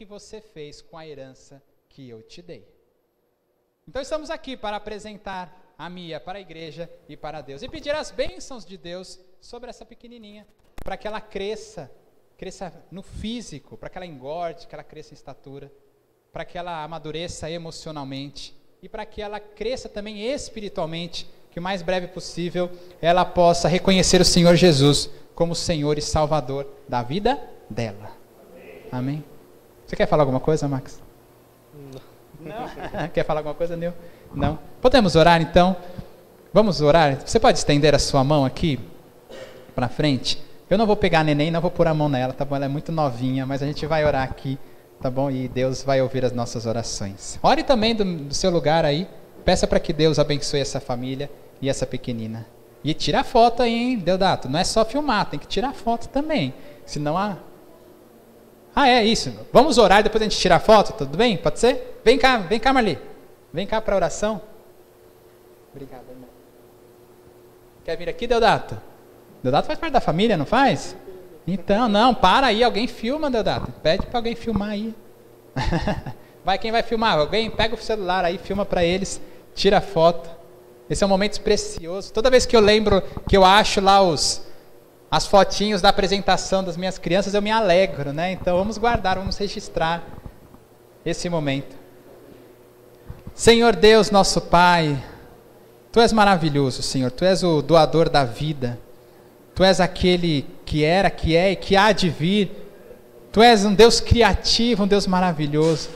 que você fez com a herança que eu te dei. Então estamos aqui para apresentar a Mia para a igreja e para Deus, e pedir as bênçãos de Deus sobre essa pequenininha, para que ela cresça no físico, para que ela engorde, que ela cresça em estatura, para que ela amadureça emocionalmente, e para que ela cresça também espiritualmente, que o mais breve possível ela possa reconhecer o Senhor Jesus como Senhor e Salvador da vida dela. Amém? Você quer falar alguma coisa, Max? Não. Quer falar alguma coisa, Nil? Não. Podemos orar então? Vamos orar? Você pode estender a sua mão aqui para frente? Eu não vou pegar a neném, não vou pôr a mão nela, tá bom? Ela é muito novinha, mas a gente vai orar aqui, tá bom? E Deus vai ouvir as nossas orações. Ore também do seu lugar aí, peça para que Deus abençoe essa família e essa pequenina. E tira foto aí, hein, Deodato? Não é só filmar, tem que tirar foto também. Senão é isso. Vamos orar e depois a gente tira a foto, tudo bem? Pode ser? Vem cá, Marli. Vem cá para a oração. Obrigado, irmão. Quer vir aqui, Deodato? Deodato faz parte da família, não faz? Então, não, para aí, alguém filma, Deodato. Pede para alguém filmar aí. Quem vai filmar? Alguém pega o celular aí, filma para eles, tira a foto. Esse é um momento precioso. Toda vez que eu lembro, que eu acho lá as fotinhos da apresentação das minhas crianças, eu me alegro, né? Então vamos guardar, vamos registrar esse momento. Senhor Deus, nosso Pai, Tu és maravilhoso, Senhor. Tu és o doador da vida. Tu és aquele que era, que é e que há de vir. Tu és um Deus criativo, um Deus maravilhoso.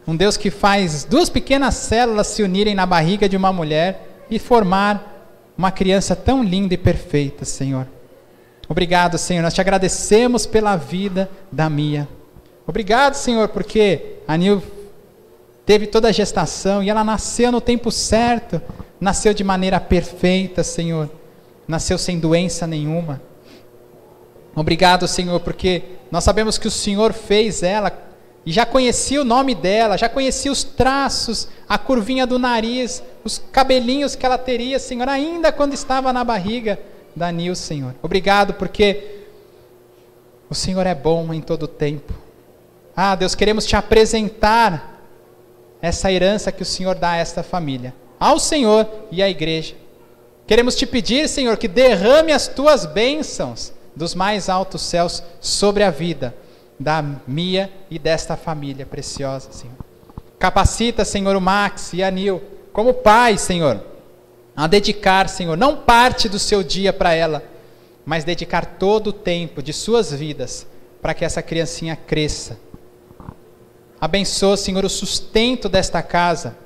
Um Deus que faz duas pequenas células se unirem na barriga de uma mulher e formar uma criança tão linda e perfeita, Senhor. Obrigado, Senhor. Nós te agradecemos pela vida da Mia. Obrigado, Senhor, porque a Nil teve toda a gestação e ela nasceu no tempo certo. Nasceu de maneira perfeita, Senhor. Nasceu sem doença nenhuma. Obrigado, Senhor, porque nós sabemos que o Senhor fez ela e já conhecia o nome dela, já conhecia os traços, a curvinha do nariz, os cabelinhos que ela teria, Senhor, ainda quando estava na barriga da Nil, Senhor. Obrigado porque o Senhor é bom em todo o tempo. Deus, queremos te apresentar essa herança que o Senhor dá a esta família, ao Senhor e à igreja. Queremos te pedir, Senhor, que derrame as tuas bênçãos dos mais altos céus sobre a vida da Mia e desta família preciosa, Senhor. Capacita, Senhor, o Max e a Nil, como pai, Senhor, a dedicar, Senhor, não parte do seu dia para ela, mas dedicar todo o tempo de suas vidas para que essa criancinha cresça. Abençoa, Senhor, o sustento desta casa.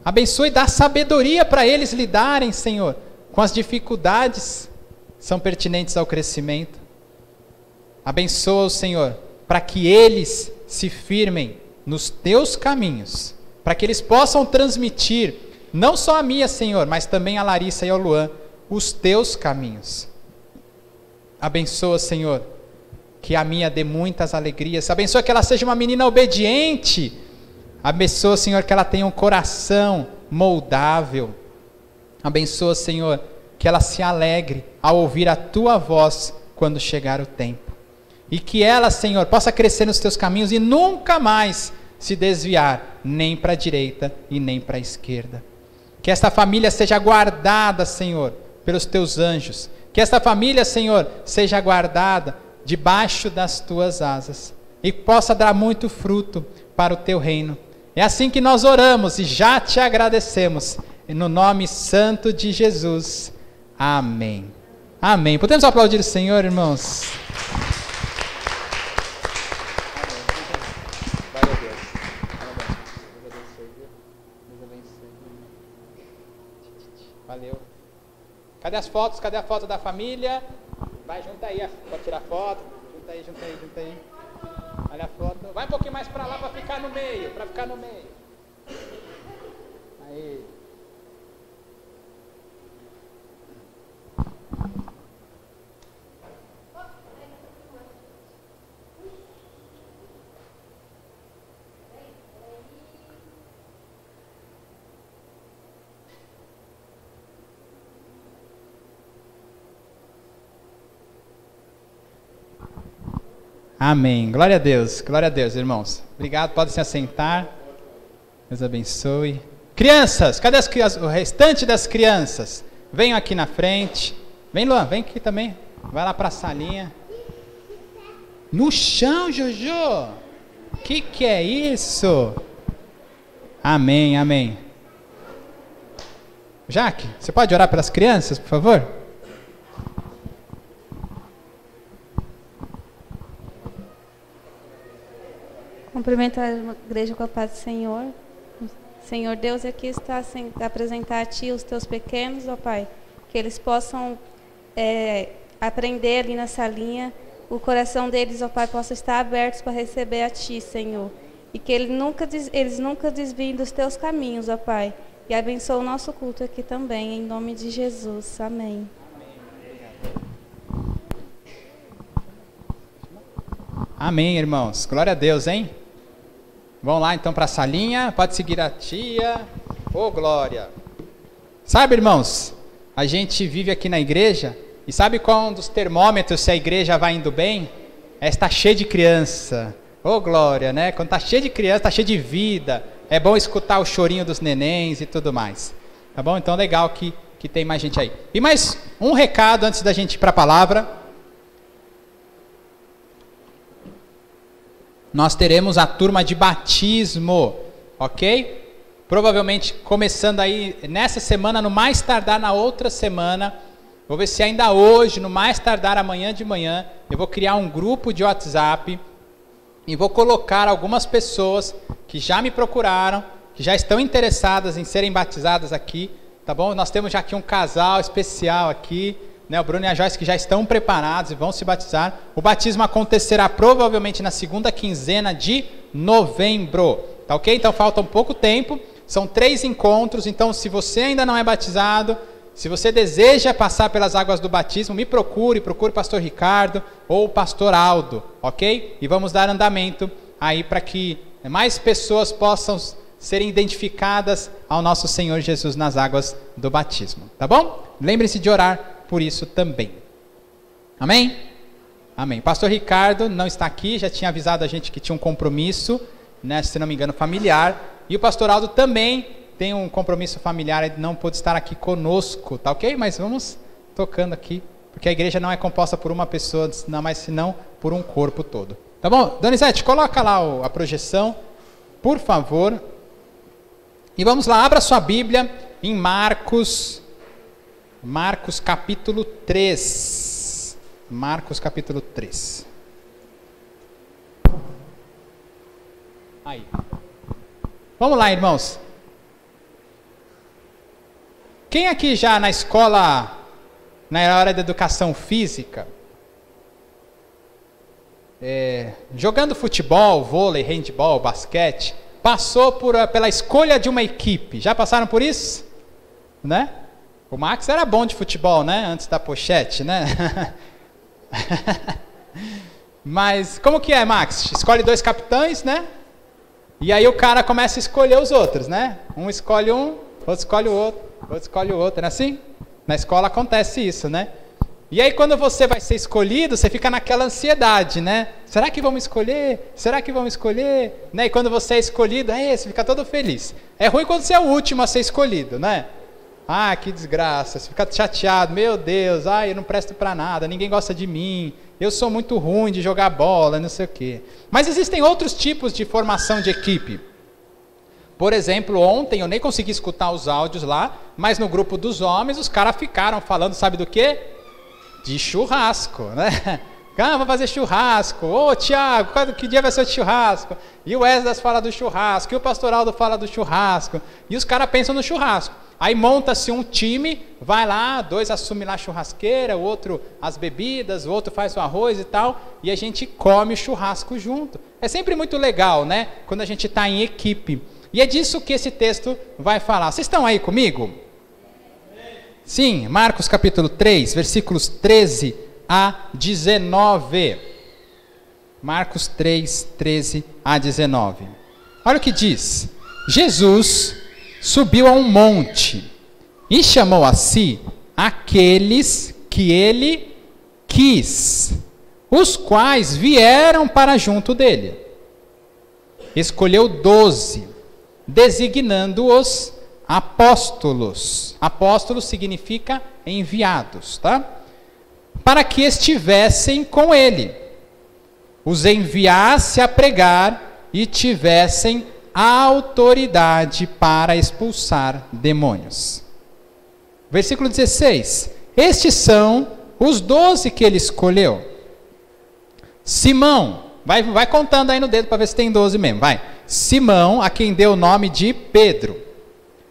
Abençoe e dá sabedoria para eles lidarem, Senhor, com as dificuldades que são pertinentes ao crescimento. Abençoa o Senhor, para que eles se firmem nos teus caminhos, para que eles possam transmitir, não só a Mia, Senhor, mas também a Larissa e ao Luan, os teus caminhos. Abençoa, Senhor, que a Mia dê muitas alegrias. Abençoa que ela seja uma menina obediente. Abençoa, Senhor, que ela tenha um coração moldável. Abençoa, Senhor, que ela se alegre ao ouvir a tua voz quando chegar o tempo. E que ela, Senhor, possa crescer nos teus caminhos e nunca mais se desviar, nem para a direita e nem para a esquerda. Que esta família seja guardada, Senhor, pelos teus anjos. Que esta família, Senhor, seja guardada debaixo das tuas asas. E possa dar muito fruto para o teu reino. É assim que nós oramos e já te agradecemos. No nome santo de Jesus. Amém. Amém. Podemos aplaudir o Senhor, irmãos? Valeu. Cadê as fotos? Cadê a foto da família? Vai, junta aí, pode tirar foto. Junta aí. Olha a foto. Vai um pouquinho mais para lá para ficar no meio. Aí. Amém. Glória a Deus, irmãos. Obrigado, podem se assentar. Deus abençoe. Crianças, cadê as crianças? O restante das crianças? Venham aqui na frente. Vem, Luan, vem aqui também. Vai lá para a salinha. No chão, Jojo. Que é isso? Amém, amém. Jaque, você pode orar pelas crianças, por favor? Cumprimentar a igreja com a paz do Senhor. Senhor Deus, aqui está a apresentar a Ti os Teus pequenos, ó Pai, que eles possam aprender ali na salinha, o coração deles, ó Pai, possa estar aberto para receber a Ti, Senhor, e que eles nunca desviem dos Teus caminhos, ó Pai, e abençoe o nosso culto aqui também, em nome de Jesus, amém. Amém, irmãos, glória a Deus, hein? Vão lá então para a salinha, pode seguir a tia. Ô, glória! Sabe, irmãos, a gente vive aqui na igreja, e sabe qual é um dos termômetros se a igreja vai indo bem? É estar cheio de criança. Ô, glória, né? Quando está cheio de criança, está cheio de vida. É bom escutar o chorinho dos nenéns e tudo mais. Tá bom? Então, legal que tem mais gente aí. E mais um recado antes da gente ir para a palavra. Nós teremos a turma de batismo, ok? Provavelmente começando aí nessa semana, no mais tardar na outra semana. Vou ver se ainda hoje, no mais tardar amanhã de manhã, eu vou criar um grupo de WhatsApp e vou colocar algumas pessoas que já me procuraram, que já estão interessadas em serem batizadas aqui, tá bom? Nós temos já aqui um casal especial aqui, né, o Bruno e a Joyce, que já estão preparados e vão se batizar. O batismo acontecerá provavelmente na segunda quinzena de novembro, tá ok? Então falta um pouco tempo, são 3 encontros, então se você ainda não é batizado, se você deseja passar pelas águas do batismo, me procure o pastor Ricardo ou o pastor Aldo, ok? E vamos dar andamento aí para que mais pessoas possam serem identificadas ao nosso Senhor Jesus nas águas do batismo, tá bom? Lembre-se de orar por isso também. Amém? Amém. Pastor Ricardo não está aqui, já tinha avisado a gente que tinha um compromisso, né, se não me engano, familiar. E o pastor Aldo também tem um compromisso familiar, ele não pôde estar aqui conosco, tá ok? Mas vamos tocando aqui, porque a igreja não é composta por uma pessoa, mas senão por um corpo todo. Tá bom? Donizete, coloca lá a projeção, por favor. E vamos lá, abra sua Bíblia em Marcos capítulo 3. Marcos capítulo 3. Aí. Vamos lá, irmãos. Quem aqui já na escola, na hora da educação física, jogando futebol, vôlei, handebol, basquete, passou pela escolha de uma equipe? Já passaram por isso? Né? O Max era bom de futebol, né? Antes da pochete, né? Mas como que é, Max? Escolhe 2 capitães, né? E aí o cara começa a escolher os outros, né? Um escolhe um, outro escolhe o outro, outro escolhe o outro, não é assim? Na escola acontece isso, né? E aí quando você vai ser escolhido, você fica naquela ansiedade, né? Será que vão me escolher? Será que vão me escolher? Né? E quando você é escolhido, você fica todo feliz. É ruim quando você é o último a ser escolhido, né? Ah, que desgraça, você fica chateado, meu Deus, eu não presto para nada, ninguém gosta de mim, eu sou muito ruim de jogar bola, não sei o quê. Mas existem outros tipos de formação de equipe. Por exemplo, ontem eu nem consegui escutar os áudios lá, mas no grupo dos homens os caras ficaram falando, sabe do quê? De churrasco, né? Vamos fazer churrasco. Ô, Tiago, que dia vai ser o churrasco? E o Esdras fala do churrasco, e o pastor Aldo fala do churrasco. E os caras pensam no churrasco. Aí monta-se um time, vai lá, 2 assumem lá a churrasqueira, o outro as bebidas, o outro faz o arroz e tal, e a gente come o churrasco junto. É sempre muito legal, né? Quando a gente está em equipe. E é disso que esse texto vai falar. Vocês estão aí comigo? Sim, Marcos capítulo 3, versículos 13 a 19. Marcos 3, 13 a 19. Olha o que diz. Jesus subiu a um monte e chamou a si aqueles que ele quis. os quais vieram para junto dele. Escolheu 12, designando-os apóstolos. Apóstolos significa enviados, tá? Para que estivessem com ele, os enviasse a pregar e tivessem autoridade para expulsar demônios. Versículo 16. Estes são os 12 que ele escolheu. Simão, vai contando aí no dedo para ver se tem 12 mesmo, vai. Simão, a quem deu o nome de Pedro.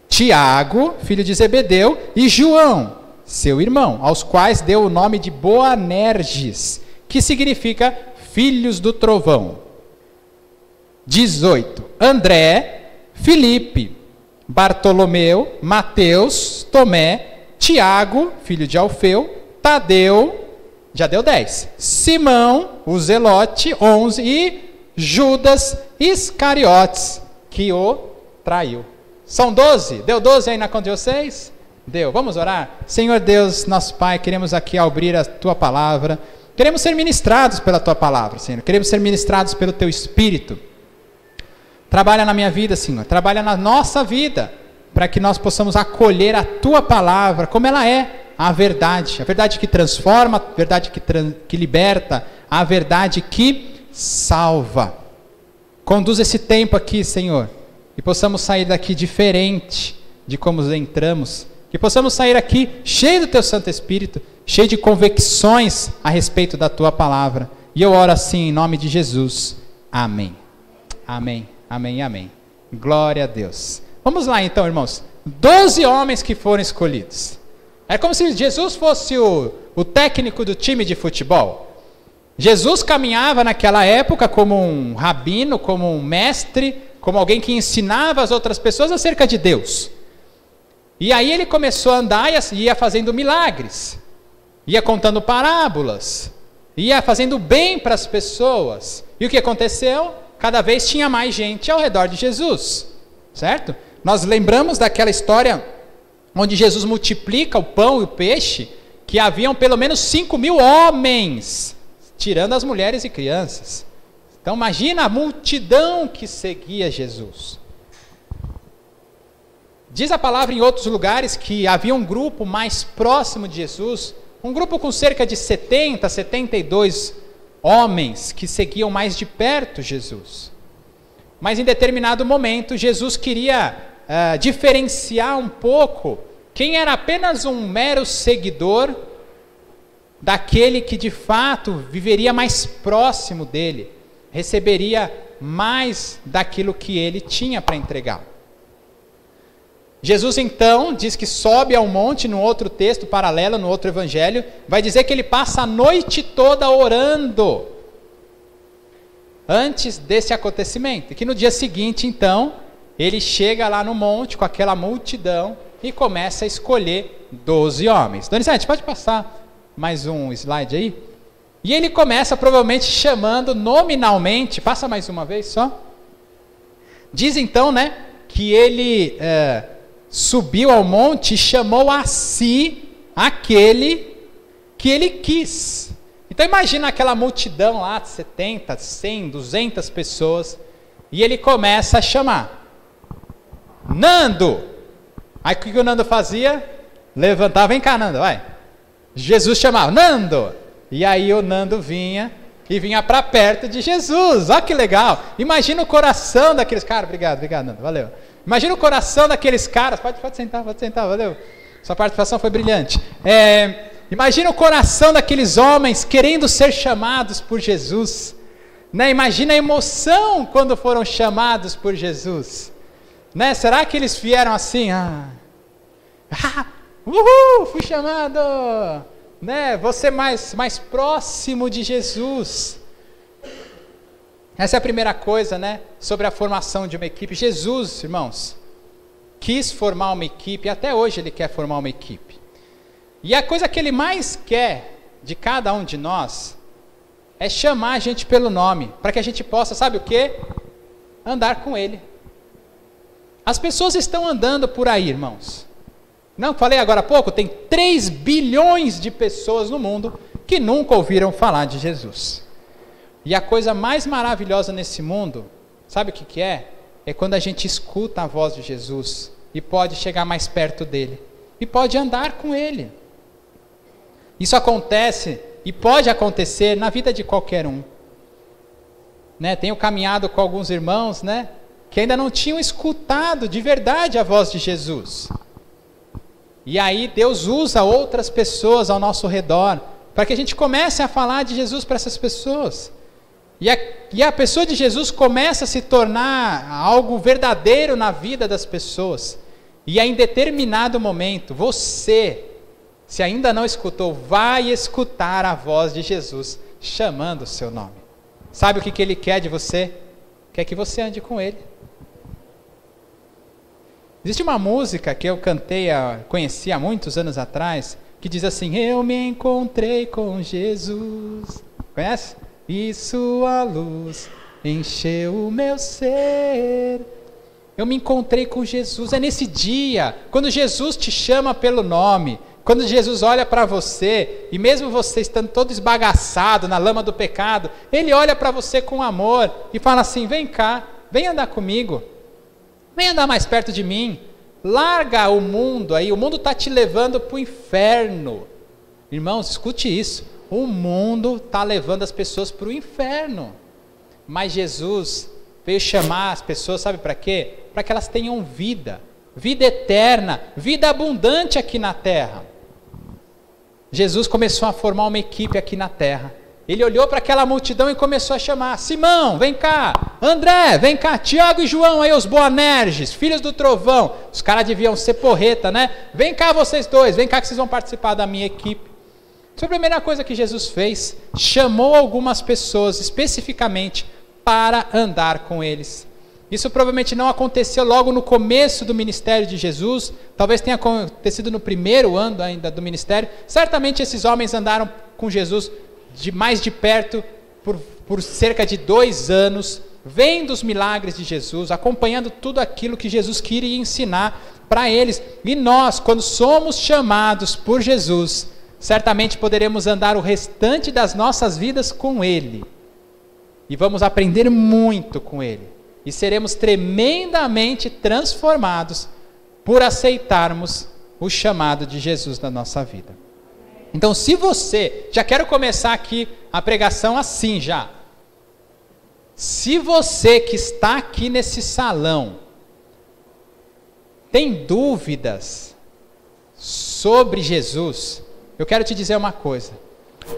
Tiago, filho de Zebedeu, e João, seu irmão, aos quais deu o nome de Boanerges, que significa filhos do trovão. 18. André, Filipe, Bartolomeu, Mateus, Tomé, Tiago, filho de Alfeu, Tadeu, já deu 10. Simão, o Zelote, 11. E Judas Iscariotes, que o traiu. São 12? Deu 12 aí na conta de vocês? Deu. Vamos orar? Senhor Deus, nosso Pai, queremos aqui abrir a Tua palavra. Queremos ser ministrados pela Tua palavra, Senhor. Queremos ser ministrados pelo Teu Espírito. Trabalha na minha vida, Senhor. Trabalha na nossa vida, para que nós possamos acolher a Tua palavra, como ela é, a verdade que transforma, a verdade que liberta, a verdade que salva. Conduz esse tempo aqui, Senhor, e possamos sair daqui diferente de como entramos, que possamos sair aqui cheio do Teu Santo Espírito, cheio de convicções a respeito da Tua palavra. E eu oro assim em nome de Jesus. Amém. Amém, amém, amém. Glória a Deus. Vamos lá então, irmãos. 12 homens que foram escolhidos. É como se Jesus fosse o técnico do time de futebol. Jesus caminhava naquela época como um rabino, como um mestre, como alguém que ensinava as outras pessoas acerca de Deus. E aí ele começou a andar e ia fazendo milagres, ia contando parábolas, ia fazendo bem para as pessoas. E o que aconteceu? Cada vez tinha mais gente ao redor de Jesus, certo? Nós lembramos daquela história onde Jesus multiplica o pão e o peixe, que haviam pelo menos 5.000 homens, tirando as mulheres e crianças. Então imagina a multidão que seguia Jesus. Diz a palavra em outros lugares que havia um grupo mais próximo de Jesus, um grupo com cerca de 70, 72 homens que seguiam mais de perto Jesus. Mas em determinado momento Jesus queria diferenciar um pouco quem era apenas um mero seguidor daquele que de fato viveria mais próximo dele, receberia mais daquilo que ele tinha para entregar. Jesus então diz que sobe ao monte, no outro texto paralelo, no outro evangelho, vai dizer que ele passa a noite toda orando antes desse acontecimento, e que no dia seguinte então ele chega lá no monte com aquela multidão e começa a escolher 12 homens. Donizete, pode passar mais um slide aí? E ele começa provavelmente chamando nominalmente, passa mais uma vez só. Diz então, né, que ele subiu ao monte e chamou a si aquele que ele quis. Então imagina aquela multidão lá de 70, 100, 200 pessoas, e ele começa a chamar. Nando! Aí o que o Nando fazia? Levantava, vem cá, Nando, vai. Jesus chamava, Nando! E aí o Nando vinha e vinha para perto de Jesus. Olha que legal! Imagina o coração daqueles caras. Obrigado, Nando, valeu. Imagina o coração daqueles caras. Pode sentar, valeu. Sua participação foi brilhante. Imagina o coração daqueles homens querendo ser chamados por Jesus. Né? Imagina a emoção quando foram chamados por Jesus. Né? Será que eles vieram assim? Fui chamado! Né? Você mais próximo de Jesus. Essa é a primeira coisa, né? Sobre a formação de uma equipe. Jesus, irmãos, quis formar uma equipe, e até hoje ele quer formar uma equipe. E a coisa que ele mais quer de cada um de nós é chamar a gente pelo nome, para que a gente possa, sabe o quê? Andar com ele. As pessoas estão andando por aí, irmãos. Não, falei agora há pouco, tem 3 bilhões de pessoas no mundo que nunca ouviram falar de Jesus. E a coisa mais maravilhosa nesse mundo, sabe o que é? É quando a gente escuta a voz de Jesus e pode chegar mais perto dele e pode andar com ele. Isso acontece e pode acontecer na vida de qualquer um. Né? Tenho caminhado com alguns irmãos, né, que ainda não tinham escutado de verdade a voz de Jesus. E aí Deus usa outras pessoas ao nosso redor para que a gente comece a falar de Jesus para essas pessoas. E a pessoa de Jesus começa a se tornar algo verdadeiro na vida das pessoas. E aí, em determinado momento, você, se ainda não escutou, vai escutar a voz de Jesus chamando o seu nome. Sabe o que ele quer de você? Quer que você ande com ele. Existe uma música que eu conheci há muitos anos atrás, que diz assim: eu me encontrei com Jesus. Conhece? E sua luz encheu o meu ser. Eu me encontrei com Jesus. É nesse dia, quando Jesus te chama pelo nome, quando Jesus olha para você, e mesmo você estando todo esbagaçado na lama do pecado, Ele olha para você com amor e fala assim: vem cá, vem andar comigo, vem andar mais perto de mim, larga o mundo aí, o mundo está te levando para o inferno. Irmãos, escute isso, o mundo está levando as pessoas para o inferno, mas Jesus veio chamar as pessoas, sabe para quê? Para que elas tenham vida eterna, vida abundante aqui na terra. Jesus começou a formar uma equipe aqui na terra. Ele olhou para aquela multidão e começou a chamar: Simão, vem cá, André, vem cá, Tiago e João, aí os Boanerges, filhos do trovão. Os caras deviam ser porreta, né? Vem cá vocês dois, vem cá que vocês vão participar da minha equipe. Isso foi a primeira coisa que Jesus fez, chamou algumas pessoas especificamente para andar com eles. Isso provavelmente não aconteceu logo no começo do ministério de Jesus, talvez tenha acontecido no primeiro ano ainda do ministério. Certamente esses homens andaram com Jesus mais de perto por cerca de 2 anos, vendo os milagres de Jesus, acompanhando tudo aquilo que Jesus queria ensinar para eles. E nós, quando somos chamados por Jesus, certamente poderemos andar o restante das nossas vidas com Ele. E vamos aprender muito com Ele. E seremos tremendamente transformados por aceitarmos o chamado de Jesus na nossa vida. Então, se você, já quero começar aqui a pregação assim já. Se você que está aqui nesse salão tem dúvidas sobre Jesus, eu quero te dizer uma coisa: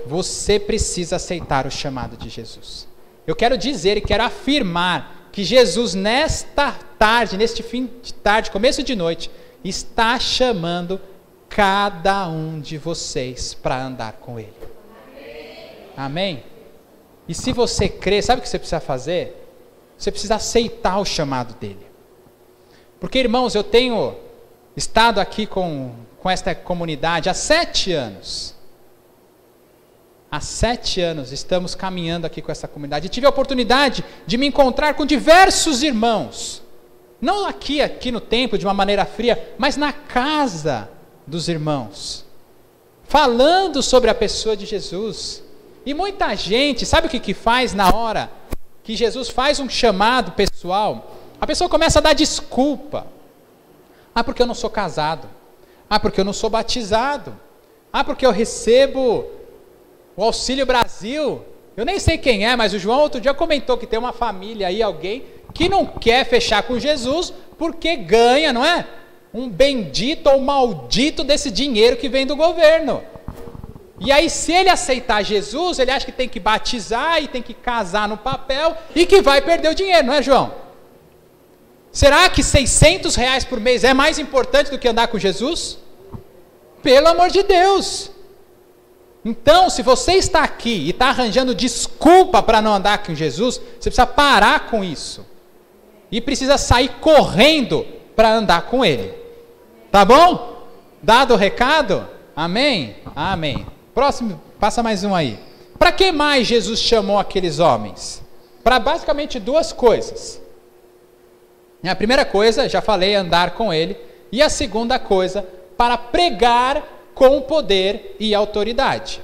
você precisa aceitar o chamado de Jesus. Eu quero dizer e quero afirmar que Jesus nesta tarde, neste fim de tarde, começo de noite, está chamando cada um de vocês para andar com Ele. Amém? E se você crê, sabe o que você precisa fazer? Você precisa aceitar o chamado dEle. Porque, irmãos, eu tenho estado aqui com esta comunidade há 7 anos. Há 7 anos estamos caminhando aqui com essa comunidade. E tive a oportunidade de me encontrar com diversos irmãos. Não aqui no templo de uma maneira fria, mas na casa dos irmãos. Falando sobre a pessoa de Jesus. E muita gente, sabe o que faz na hora que Jesus faz um chamado pessoal? A pessoa começa a dar desculpa. Ah, porque eu não sou casado. Ah, porque eu não sou batizado. Ah, porque eu recebo o Auxílio Brasil. Eu nem sei quem é, mas o João outro dia comentou que tem uma família aí, alguém que não quer fechar com Jesus porque ganha, não é? Um bendito ou maldito desse dinheiro que vem do governo. E aí, se ele aceitar Jesus, ele acha que tem que batizar e tem que casar no papel e que vai perder o dinheiro, não é, João? Será que R$600 por mês é mais importante do que andar com Jesus? Pelo amor de Deus! Então, se você está aqui e está arranjando desculpa para não andar com Jesus, você precisa parar com isso. E precisa sair correndo para andar com Ele. Tá bom? Dado o recado? Amém? Amém. Próximo, passa mais um aí. Para que mais Jesus chamou aqueles homens? Para basicamente 2 coisas. A primeira coisa, já falei, andar com Ele. E a segunda coisa, para pregar com poder e autoridade.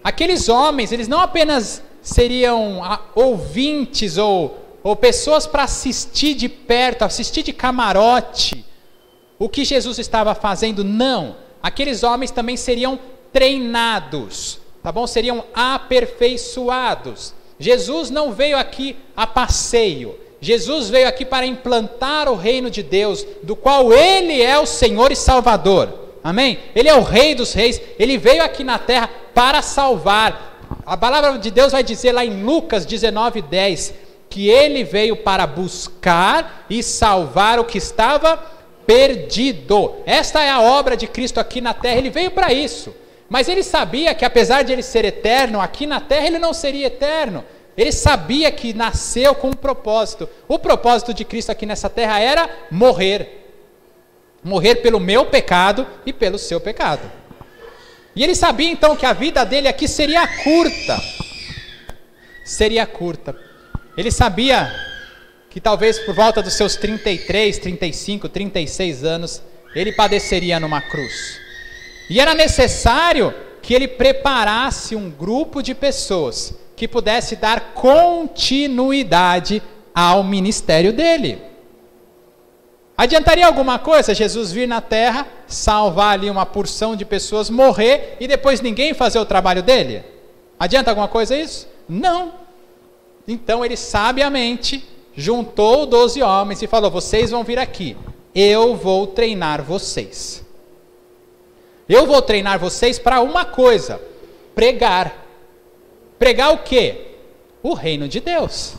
aqueles homens, eles não apenas seriam ouvintes ou pessoas para assistir de perto, assistir de camarote o que Jesus estava fazendo, não. Aqueles homens também seriam treinados, tá bom? Seriam aperfeiçoados. Jesus não veio aqui a passeio. Jesus veio aqui para implantar o reino de Deus, do qual Ele é o Senhor e Salvador. Amém? Ele é o Rei dos Reis. Ele veio aqui na terra para salvar. A palavra de Deus vai dizer lá em Lucas 19:10, que Ele veio para buscar e salvar o que estava perdido. Esta é a obra de Cristo aqui na terra. Ele veio para isso. Mas Ele sabia que apesar de Ele ser eterno, aqui na terra Ele não seria eterno. Ele sabia que nasceu com um propósito. O propósito de Cristo aqui nessa terra era morrer. Morrer pelo meu pecado e pelo seu pecado. E ele sabia então que a vida dele aqui seria curta. Seria curta. Ele sabia que talvez por volta dos seus 33, 35, 36 anos, ele padeceria numa cruz. E era necessário que ele preparasse um grupo de pessoas que pudesse dar continuidade ao ministério dele. Adiantaria alguma coisa Jesus vir na terra, salvar ali uma porção de pessoas, morrer e depois ninguém fazer o trabalho dele? Adianta alguma coisa isso? Não. Então ele sabiamente juntou 12 homens e falou: vocês vão vir aqui, eu vou treinar vocês. Eu vou treinar vocês para uma coisa: pregar. Pregar o quê? O reino de Deus.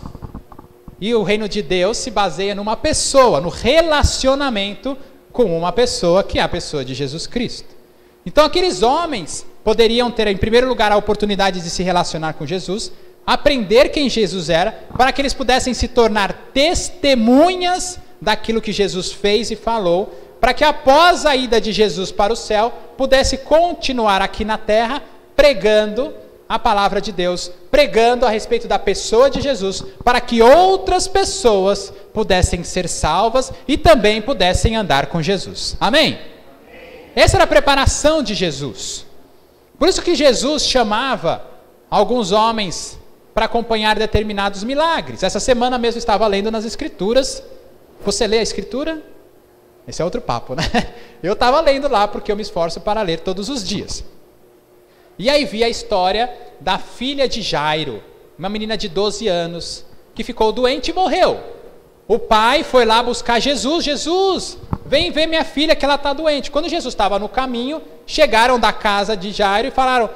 E o reino de Deus se baseia numa pessoa, no relacionamento com uma pessoa, que é a pessoa de Jesus Cristo. Então aqueles homens poderiam ter, em primeiro lugar, a oportunidade de se relacionar com Jesus, aprender quem Jesus era, para que eles pudessem se tornar testemunhas daquilo que Jesus fez e falou, para que após a ida de Jesus para o céu, pudesse continuar aqui na terra, pregando a palavra de Deus, pregando a respeito da pessoa de Jesus, para que outras pessoas pudessem ser salvas e também pudessem andar com Jesus. Amém? Essa era a preparação de Jesus. Por isso que Jesus chamava alguns homens para acompanhar determinados milagres. Essa semana mesmo estava lendo nas Escrituras. Você lê a Escritura? Esse é outro papo, né? Eu estava lendo lá porque eu me esforço para ler todos os dias. E aí vi a história da filha de Jairo, uma menina de 12 anos, que ficou doente e morreu. O pai foi lá buscar Jesus. Jesus, vem ver minha filha que ela está doente. Quando Jesus estava no caminho, chegaram da casa de Jairo e falaram: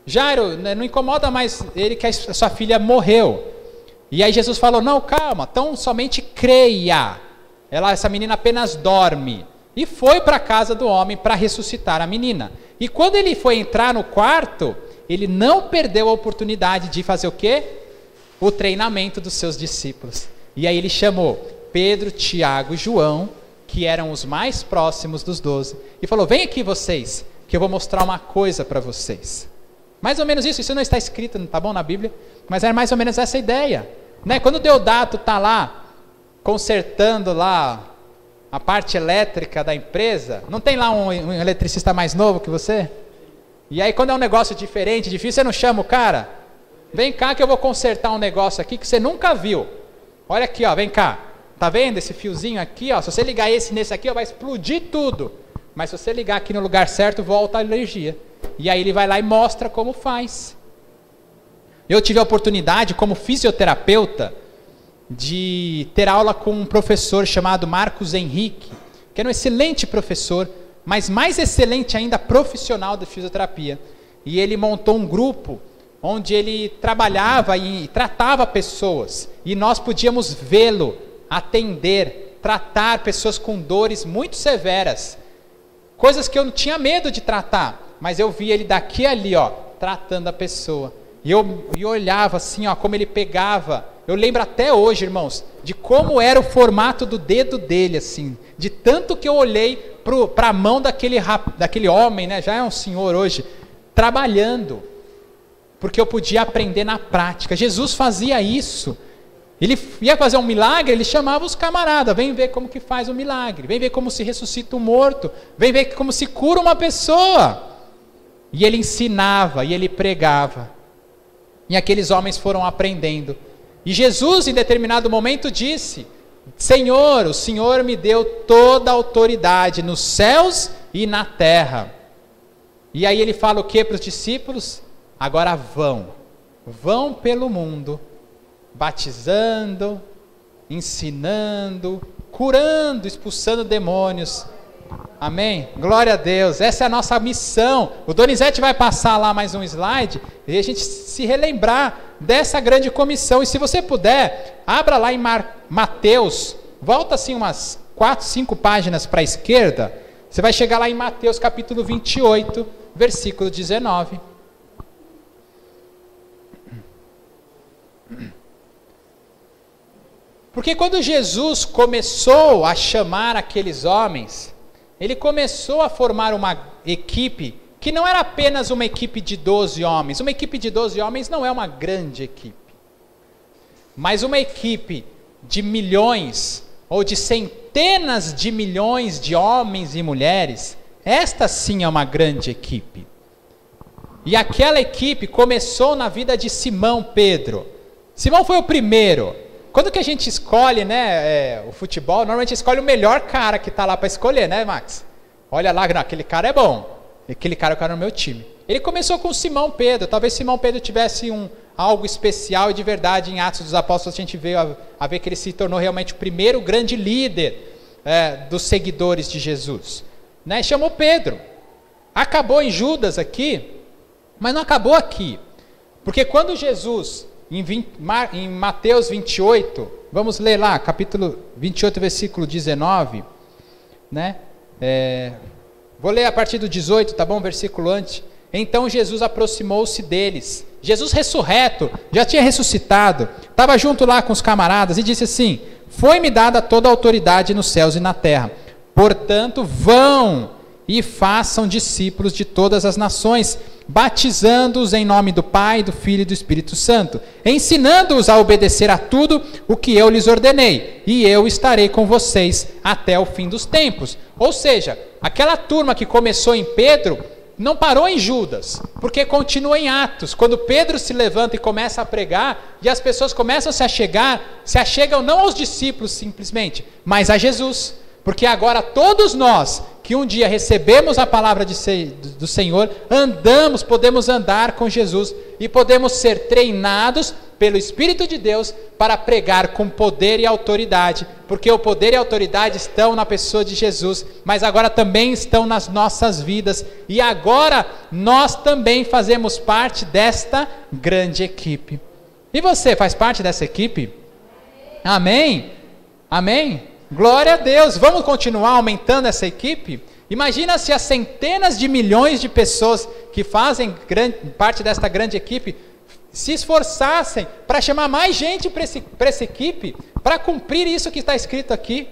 Jairo, não incomoda mais ele que a sua filha morreu. E aí Jesus falou: não, calma, então somente creia. Essa menina apenas dorme. E foi para a casa do homem para ressuscitar a menina. E quando ele foi entrar no quarto, ele não perdeu a oportunidade de fazer o quê? O treinamento dos seus discípulos. E aí ele chamou Pedro, Tiago e João, que eram os mais próximos dos 12, e falou: vem aqui vocês, que eu vou mostrar uma coisa para vocês. Mais ou menos isso não está escrito, não está bom na Bíblia, mas era mais ou menos essa ideia, né? Quando o Deodato está lá, consertando lá a parte elétrica da empresa, não tem lá um eletricista mais novo que você? E aí quando é um negócio diferente, difícil, você não chama o cara? Vem cá que eu vou consertar um negócio aqui que você nunca viu. Olha aqui, ó, vem cá. Tá vendo esse fiozinho aqui, ó? Se você ligar esse nesse aqui, ó, vai explodir tudo. Mas se você ligar aqui no lugar certo, volta a energia. E aí ele vai lá e mostra como faz. Eu tive a oportunidade, como fisioterapeuta, de ter aula com um professor chamado Marcos Henrique, que era um excelente professor, mas mais excelente ainda profissional da fisioterapia. E ele montou um grupo onde ele trabalhava e tratava pessoas, e nós podíamos vê-lo, atender, tratar pessoas com dores muito severas, coisas que eu não tinha medo de tratar, mas eu via ele daqui e ali, ó, tratando a pessoa. E eu olhava assim, ó, como ele pegava. Eu lembro até hoje, irmãos, de como era o formato do dedo dele, assim, de tanto que eu olhei para a mão daquele homem, né, já é um senhor hoje, trabalhando, porque eu podia aprender na prática. Jesus fazia isso. Ele ia fazer um milagre, ele chamava os camaradas: vem ver como que faz o milagre, vem ver como se ressuscita um morto, vem ver como se cura uma pessoa. e ele ensinava, e ele pregava. E aqueles homens foram aprendendo. E Jesus, em determinado momento, disse: Senhor, o Senhor me deu toda a autoridade nos céus e na terra. E aí ele fala o que para os discípulos? Agora vão pelo mundo, batizando, ensinando, curando, expulsando demônios. Amém? Glória a Deus, essa é a nossa missão. O Donizete vai passar lá mais um slide, e a gente se relembrar dessa grande comissão. E se você puder, abra lá em Mateus, volta assim umas 4, 5 páginas para a esquerda, você vai chegar lá em Mateus capítulo 28, versículo 19. Porque quando Jesus começou a chamar aqueles homens, ele começou a formar uma equipe que não era apenas uma equipe de 12 homens. Uma equipe de 12 homens não é uma grande equipe. Mas uma equipe de milhões ou de centenas de milhões de homens e mulheres, esta sim é uma grande equipe. E aquela equipe começou na vida de Simão Pedro. Simão foi o primeiro. Quando que a gente escolhe, o futebol, normalmente escolhe o melhor cara que está lá para escolher, né, Max? Olha lá, não, aquele cara é bom. Aquele cara é o cara no meu time. Ele começou com Simão Pedro. Talvez Simão Pedro tivesse algo especial e de verdade em Atos dos Apóstolos a gente veio a ver que ele se tornou realmente o primeiro grande líder dos seguidores de Jesus. Né? Chamou Pedro. Acabou em Judas aqui, mas não acabou aqui. Porque quando Jesus... Em Mateus 28, vamos ler lá, capítulo 28, versículo 19, né? Vou ler a partir do 18, tá bom? Versículo antes. Então Jesus aproximou-se deles. Jesus ressurreto, já tinha ressuscitado, estava junto lá com os camaradas e disse assim: foi-me dada toda a autoridade nos céus e na terra. Portanto, vão e façam discípulos de todas as nações, batizando-os em nome do Pai, do Filho e do Espírito Santo, ensinando-os a obedecer a tudo o que eu lhes ordenei, e eu estarei com vocês até o fim dos tempos. Ou seja, aquela turma que começou em Pedro, não parou em Judas, porque continua em Atos. Quando Pedro se levanta e começa a pregar, e as pessoas começam a se achegam não aos discípulos simplesmente, mas a Jesus. Porque agora todos nós que um dia recebemos a palavra do Senhor, podemos andar com Jesus e podemos ser treinados pelo Espírito de Deus para pregar com poder e autoridade, porque o poder e a autoridade estão na pessoa de Jesus, mas agora também estão nas nossas vidas, e agora nós também fazemos parte desta grande equipe. E você faz parte dessa equipe? Amém? Amém? Glória a Deus. Vamos continuar aumentando essa equipe? Imagina se as centenas de milhões de pessoas que fazem parte desta grande equipe se esforçassem para chamar mais gente para essa equipe, para cumprir isso que está escrito aqui,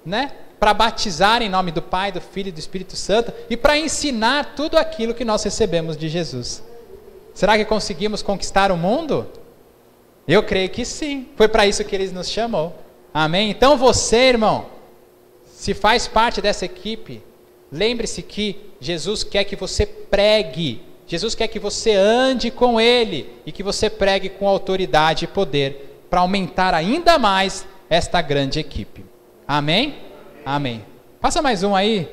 né? Para batizar em nome do Pai, do Filho e do Espírito Santo, e para ensinar tudo aquilo que nós recebemos de Jesus. Será que conseguimos conquistar o mundo? Eu creio que sim. Foi para isso que Ele nos chamou. Amém? Então você, irmão, se faz parte dessa equipe, lembre-se que Jesus quer que você pregue, Jesus quer que você ande com Ele e que você pregue com autoridade e poder para aumentar ainda mais esta grande equipe. Amém? Amém. Passa mais um aí,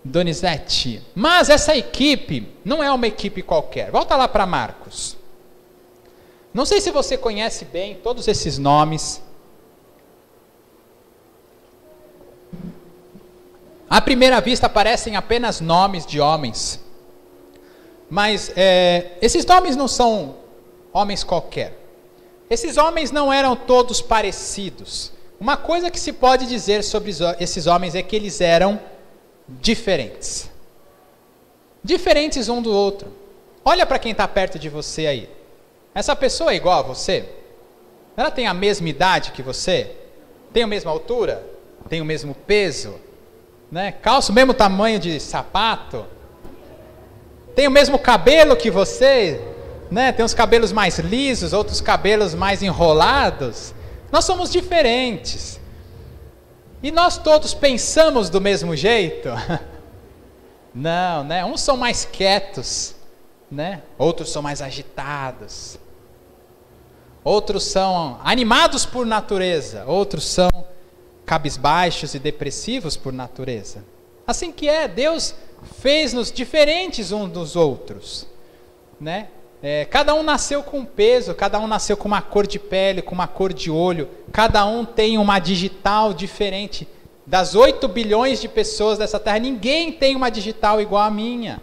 Donizete. Mas essa equipe não é uma equipe qualquer. Volta lá para Marcos. Não sei se você conhece bem todos esses nomes. À primeira vista parecem apenas nomes de homens, mas esses nomes não são homens qualquer. Esses homens não eram todos parecidos. Uma coisa que se pode dizer sobre esses homens é que eles eram diferentes. Diferentes um do outro. Olha para quem está perto de você aí. Essa pessoa é igual a você? Ela tem a mesma idade que você? Tem a mesma altura? Tem o mesmo peso? Né? Calça o mesmo tamanho de sapato, tem o mesmo cabelo que você, né? Tem uns cabelos mais lisos, outros cabelos mais enrolados. Nós somos diferentes. E nós todos pensamos do mesmo jeito? Não, né? Uns são mais quietos, né? Outros são mais agitados. Outros são animados por natureza. Outros são cabisbaixos e depressivos por natureza. Assim que é, Deus fez-nos diferentes uns dos outros, né? Cada um nasceu com um peso, cada um nasceu com uma cor de pele, com uma cor de olho, cada um tem uma digital diferente. Das 8 bilhões de pessoas dessa terra, ninguém tem uma digital igual a minha.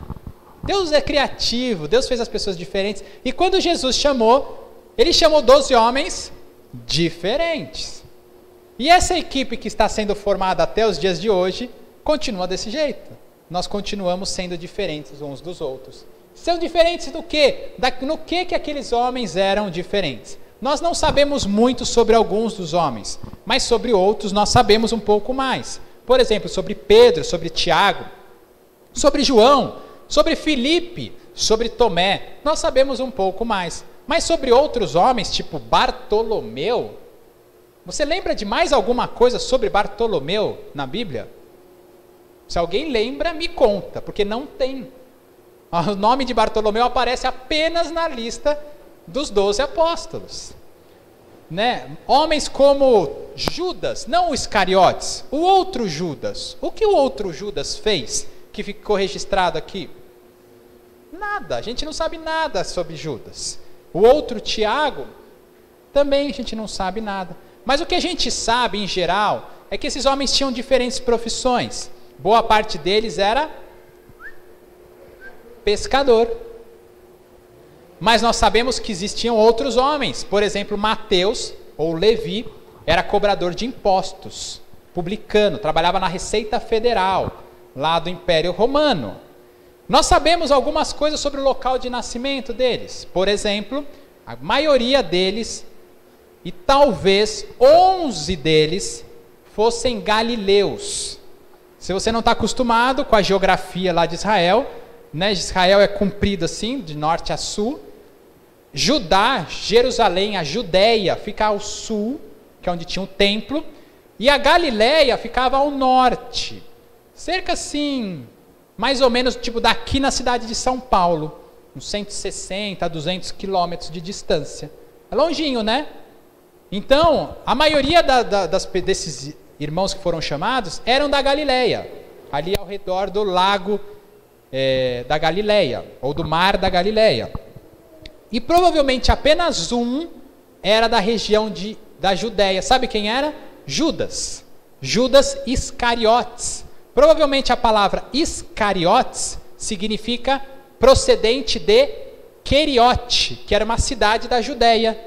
Deus é criativo, Deus fez as pessoas diferentes. E quando Jesus chamou, Ele chamou 12 homens diferentes. E essa equipe que está sendo formada até os dias de hoje, continua desse jeito. Nós continuamos sendo diferentes uns dos outros. São diferentes do quê? No que aqueles homens eram diferentes? Nós não sabemos muito sobre alguns dos homens, mas sobre outros nós sabemos um pouco mais. Por exemplo, sobre Pedro, sobre Tiago, sobre João, sobre Filipe, sobre Tomé, nós sabemos um pouco mais. Mas sobre outros homens, tipo Bartolomeu, você lembra de mais alguma coisa sobre Bartolomeu na Bíblia? Se alguém lembra, me conta, porque não tem. O nome de Bartolomeu aparece apenas na lista dos 12 apóstolos, né? Homens como Judas, não o Iscariotes, o outro Judas. O que o outro Judas fez que ficou registrado aqui? Nada, a gente não sabe nada sobre Judas. O outro Tiago, também a gente não sabe nada. Mas o que a gente sabe em geral é que esses homens tinham diferentes profissões. Boa parte deles era pescador. Mas nós sabemos que existiam outros homens. Por exemplo, Mateus, ou Levi, era cobrador de impostos, publicano, trabalhava na Receita Federal, lá do Império Romano. Nós sabemos algumas coisas sobre o local de nascimento deles. Por exemplo, a maioria deles, e talvez 11 deles, fossem galileus. Se você não está acostumado com a geografia lá de Israel, né? Israel é comprido assim, de norte a sul. Judá, Jerusalém, a Judéia, fica ao sul, que é onde tinha o templo. E a Galileia ficava ao norte. Cerca assim, mais ou menos tipo daqui na cidade de São Paulo. Uns 160 a 200 quilômetros de distância. É longinho, né? Então, a maioria desses irmãos que foram chamados eram da Galileia. Ali ao redor do lago da Galileia, ou do mar da Galileia. E provavelmente apenas um era da região da Judéia. Sabe quem era? Judas. Judas Iscariotes. Provavelmente a palavra Iscariotes significa procedente de Queriote, que era uma cidade da Judéia.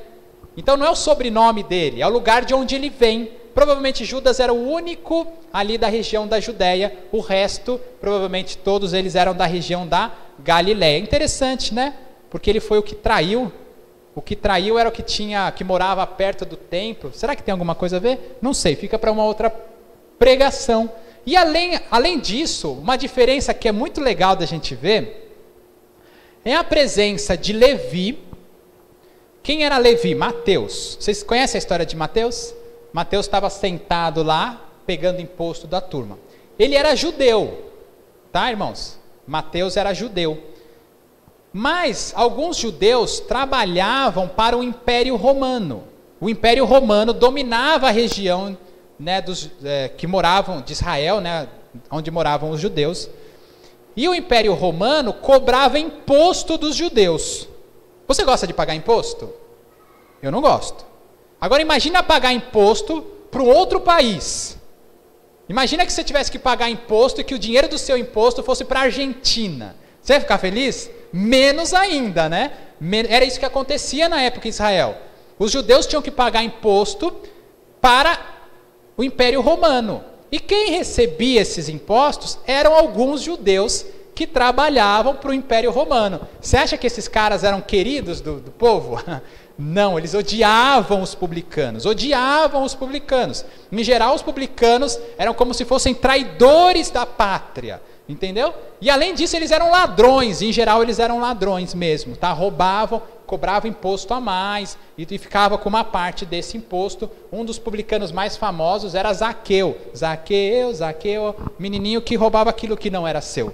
Então não é o sobrenome dele, é o lugar de onde ele vem. Provavelmente Judas era o único ali da região da Judéia, o resto, provavelmente todos eles eram da região da Galileia. Interessante, né? Porque ele foi o que traiu. O que traiu era o que morava perto do templo. Será que tem alguma coisa a ver? Não sei, fica para uma outra pregação. E além disso, uma diferença que é muito legal da gente ver é a presença de Levi. Quem era Levi? Mateus. Vocês conhecem a história de Mateus? Mateus estava sentado lá, pegando imposto da turma. Ele era judeu, tá, irmãos? Mateus era judeu. Mas alguns judeus trabalhavam para o Império Romano. O Império Romano dominava a região, né, que moravam de Israel, né, onde moravam os judeus. E o Império Romano cobrava imposto dos judeus. Você gosta de pagar imposto? Eu não gosto. Agora imagina pagar imposto para um outro país. Imagina que você tivesse que pagar imposto e que o dinheiro do seu imposto fosse para a Argentina. Você ia ficar feliz? Menos ainda, né? Era isso que acontecia na época em Israel. Os judeus tinham que pagar imposto para o Império Romano. E quem recebia esses impostos eram alguns judeus que trabalhavam para o Império Romano. Você acha que esses caras eram queridos do povo? Não, eles odiavam os publicanos, odiavam os publicanos. Em geral, os publicanos eram como se fossem traidores da pátria, entendeu? E além disso, eles eram ladrões, em geral eles eram ladrões mesmo, tá? Roubavam, cobravam imposto a mais e ficava com uma parte desse imposto. Um dos publicanos mais famosos era Zaqueu. Zaqueu, menininho que roubava aquilo que não era seu,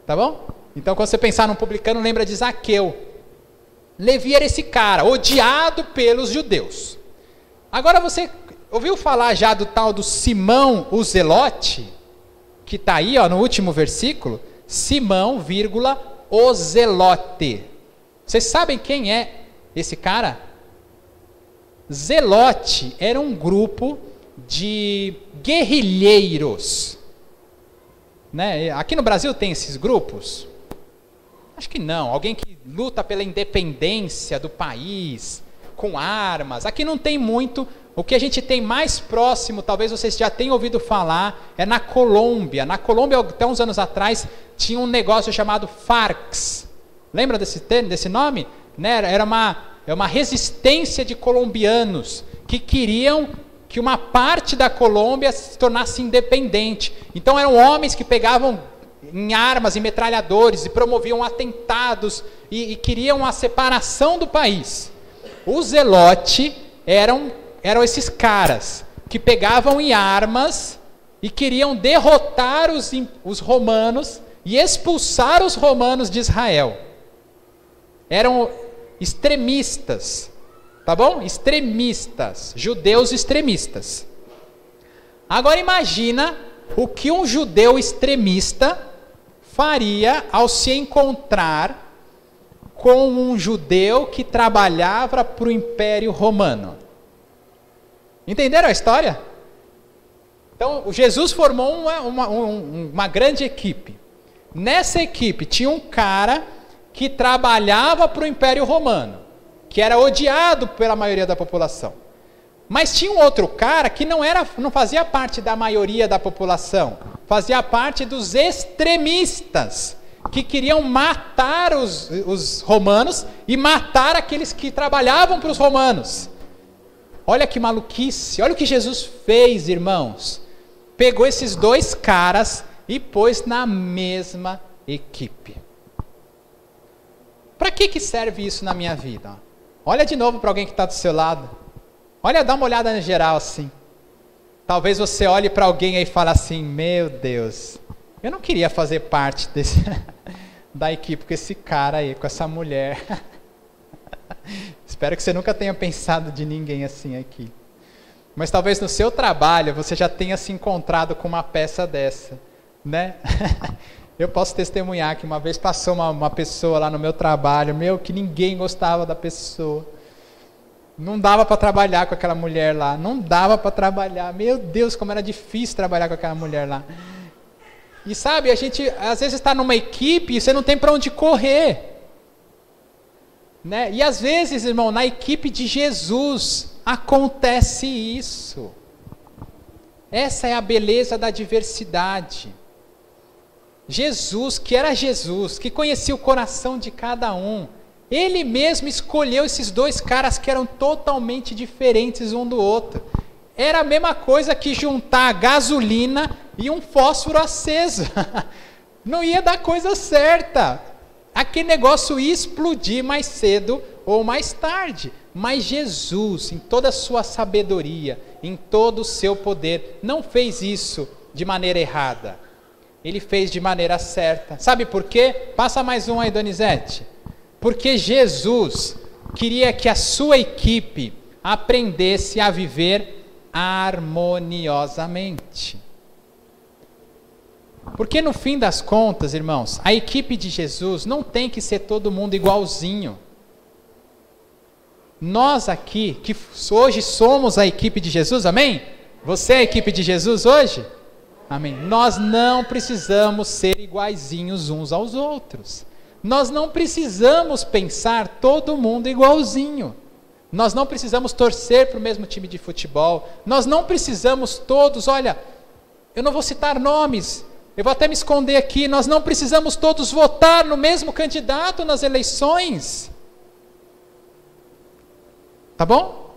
tá bom? Então, quando você pensar num publicano, lembra de Zaqueu. Levi era esse cara, odiado pelos judeus. Agora você ouviu falar já do tal do Simão o Zelote? Que está aí no último versículo. Simão, o Zelote. Vocês sabem quem é esse cara? Zelote era um grupo de guerrilheiros. Né? Aqui no Brasil tem esses grupos? Acho que não. Alguém que luta pela independência do país, com armas. Aqui não tem muito. O que a gente tem mais próximo, talvez vocês já tenham ouvido falar, é na Colômbia. Na Colômbia, até uns anos atrás, tinha um negócio chamado Farc. Lembra desse nome? Né? Era uma resistência de colombianos que queriam que uma parte da Colômbia se tornasse independente. Então eram homens que pegavam em armas e metralhadores e promoviam atentados e queriam a separação do país. Os Zelote eram esses caras que pegavam em armas e queriam derrotar os romanos e expulsar os romanos de Israel. Eram extremistas, tá bom? Extremistas, judeus extremistas. Agora imagina o que um judeu extremista faria ao se encontrar com um judeu que trabalhava para o Império Romano. Entenderam a história? Então, Jesus formou uma grande equipe. Nessa equipe tinha um cara que trabalhava para o Império Romano, que era odiado pela maioria da população. Mas tinha um outro cara que não fazia parte da maioria da população, fazia parte dos extremistas, que queriam matar os romanos e matar aqueles que trabalhavam para os romanos. Olha que maluquice, olha o que Jesus fez, irmãos. Pegou esses dois caras e pôs na mesma equipe. Para que serve isso na minha vida? Olha de novo para alguém que está do seu lado. Olha, dá uma olhada no geral assim. Talvez você olhe para alguém aí e fale assim: meu Deus, eu não queria fazer parte da equipe com esse cara aí, com essa mulher. Espero que você nunca tenha pensado de ninguém assim aqui. Mas talvez no seu trabalho você já tenha se encontrado com uma peça dessa, né? Eu posso testemunhar que uma vez passou uma pessoa lá no meu trabalho, que ninguém gostava da pessoa. Não dava para trabalhar com aquela mulher lá, não dava para trabalhar. Meu Deus, como era difícil trabalhar com aquela mulher lá. E sabe, a gente às vezes está numa equipe e você não tem para onde correr. Né? E às vezes, irmão, na equipe de Jesus acontece isso. Essa é a beleza da diversidade. Jesus, que conhecia o coração de cada um, ele mesmo escolheu esses dois caras que eram totalmente diferentes um do outro. Era a mesma coisa que juntar gasolina e um fósforo aceso. Não ia dar coisa certa. Aquele negócio ia explodir mais cedo ou mais tarde. Mas Jesus, em toda a sua sabedoria, em todo o seu poder, não fez isso de maneira errada. Ele fez de maneira certa. Sabe por quê? Passa mais um aí, Donizete. Porque Jesus queria que a sua equipe aprendesse a viver harmoniosamente. Porque no fim das contas, irmãos, a equipe de Jesus não tem que ser todo mundo igualzinho. Nós aqui, que hoje somos a equipe de Jesus, amém? Você é a equipe de Jesus hoje? Amém. Nós não precisamos ser iguaizinhos uns aos outros. Nós não precisamos pensar todo mundo igualzinho. Nós não precisamos torcer para o mesmo time de futebol. Nós não precisamos todos, olha, eu não vou citar nomes, eu vou até me esconder aqui, nós não precisamos todos votar no mesmo candidato nas eleições. Tá bom?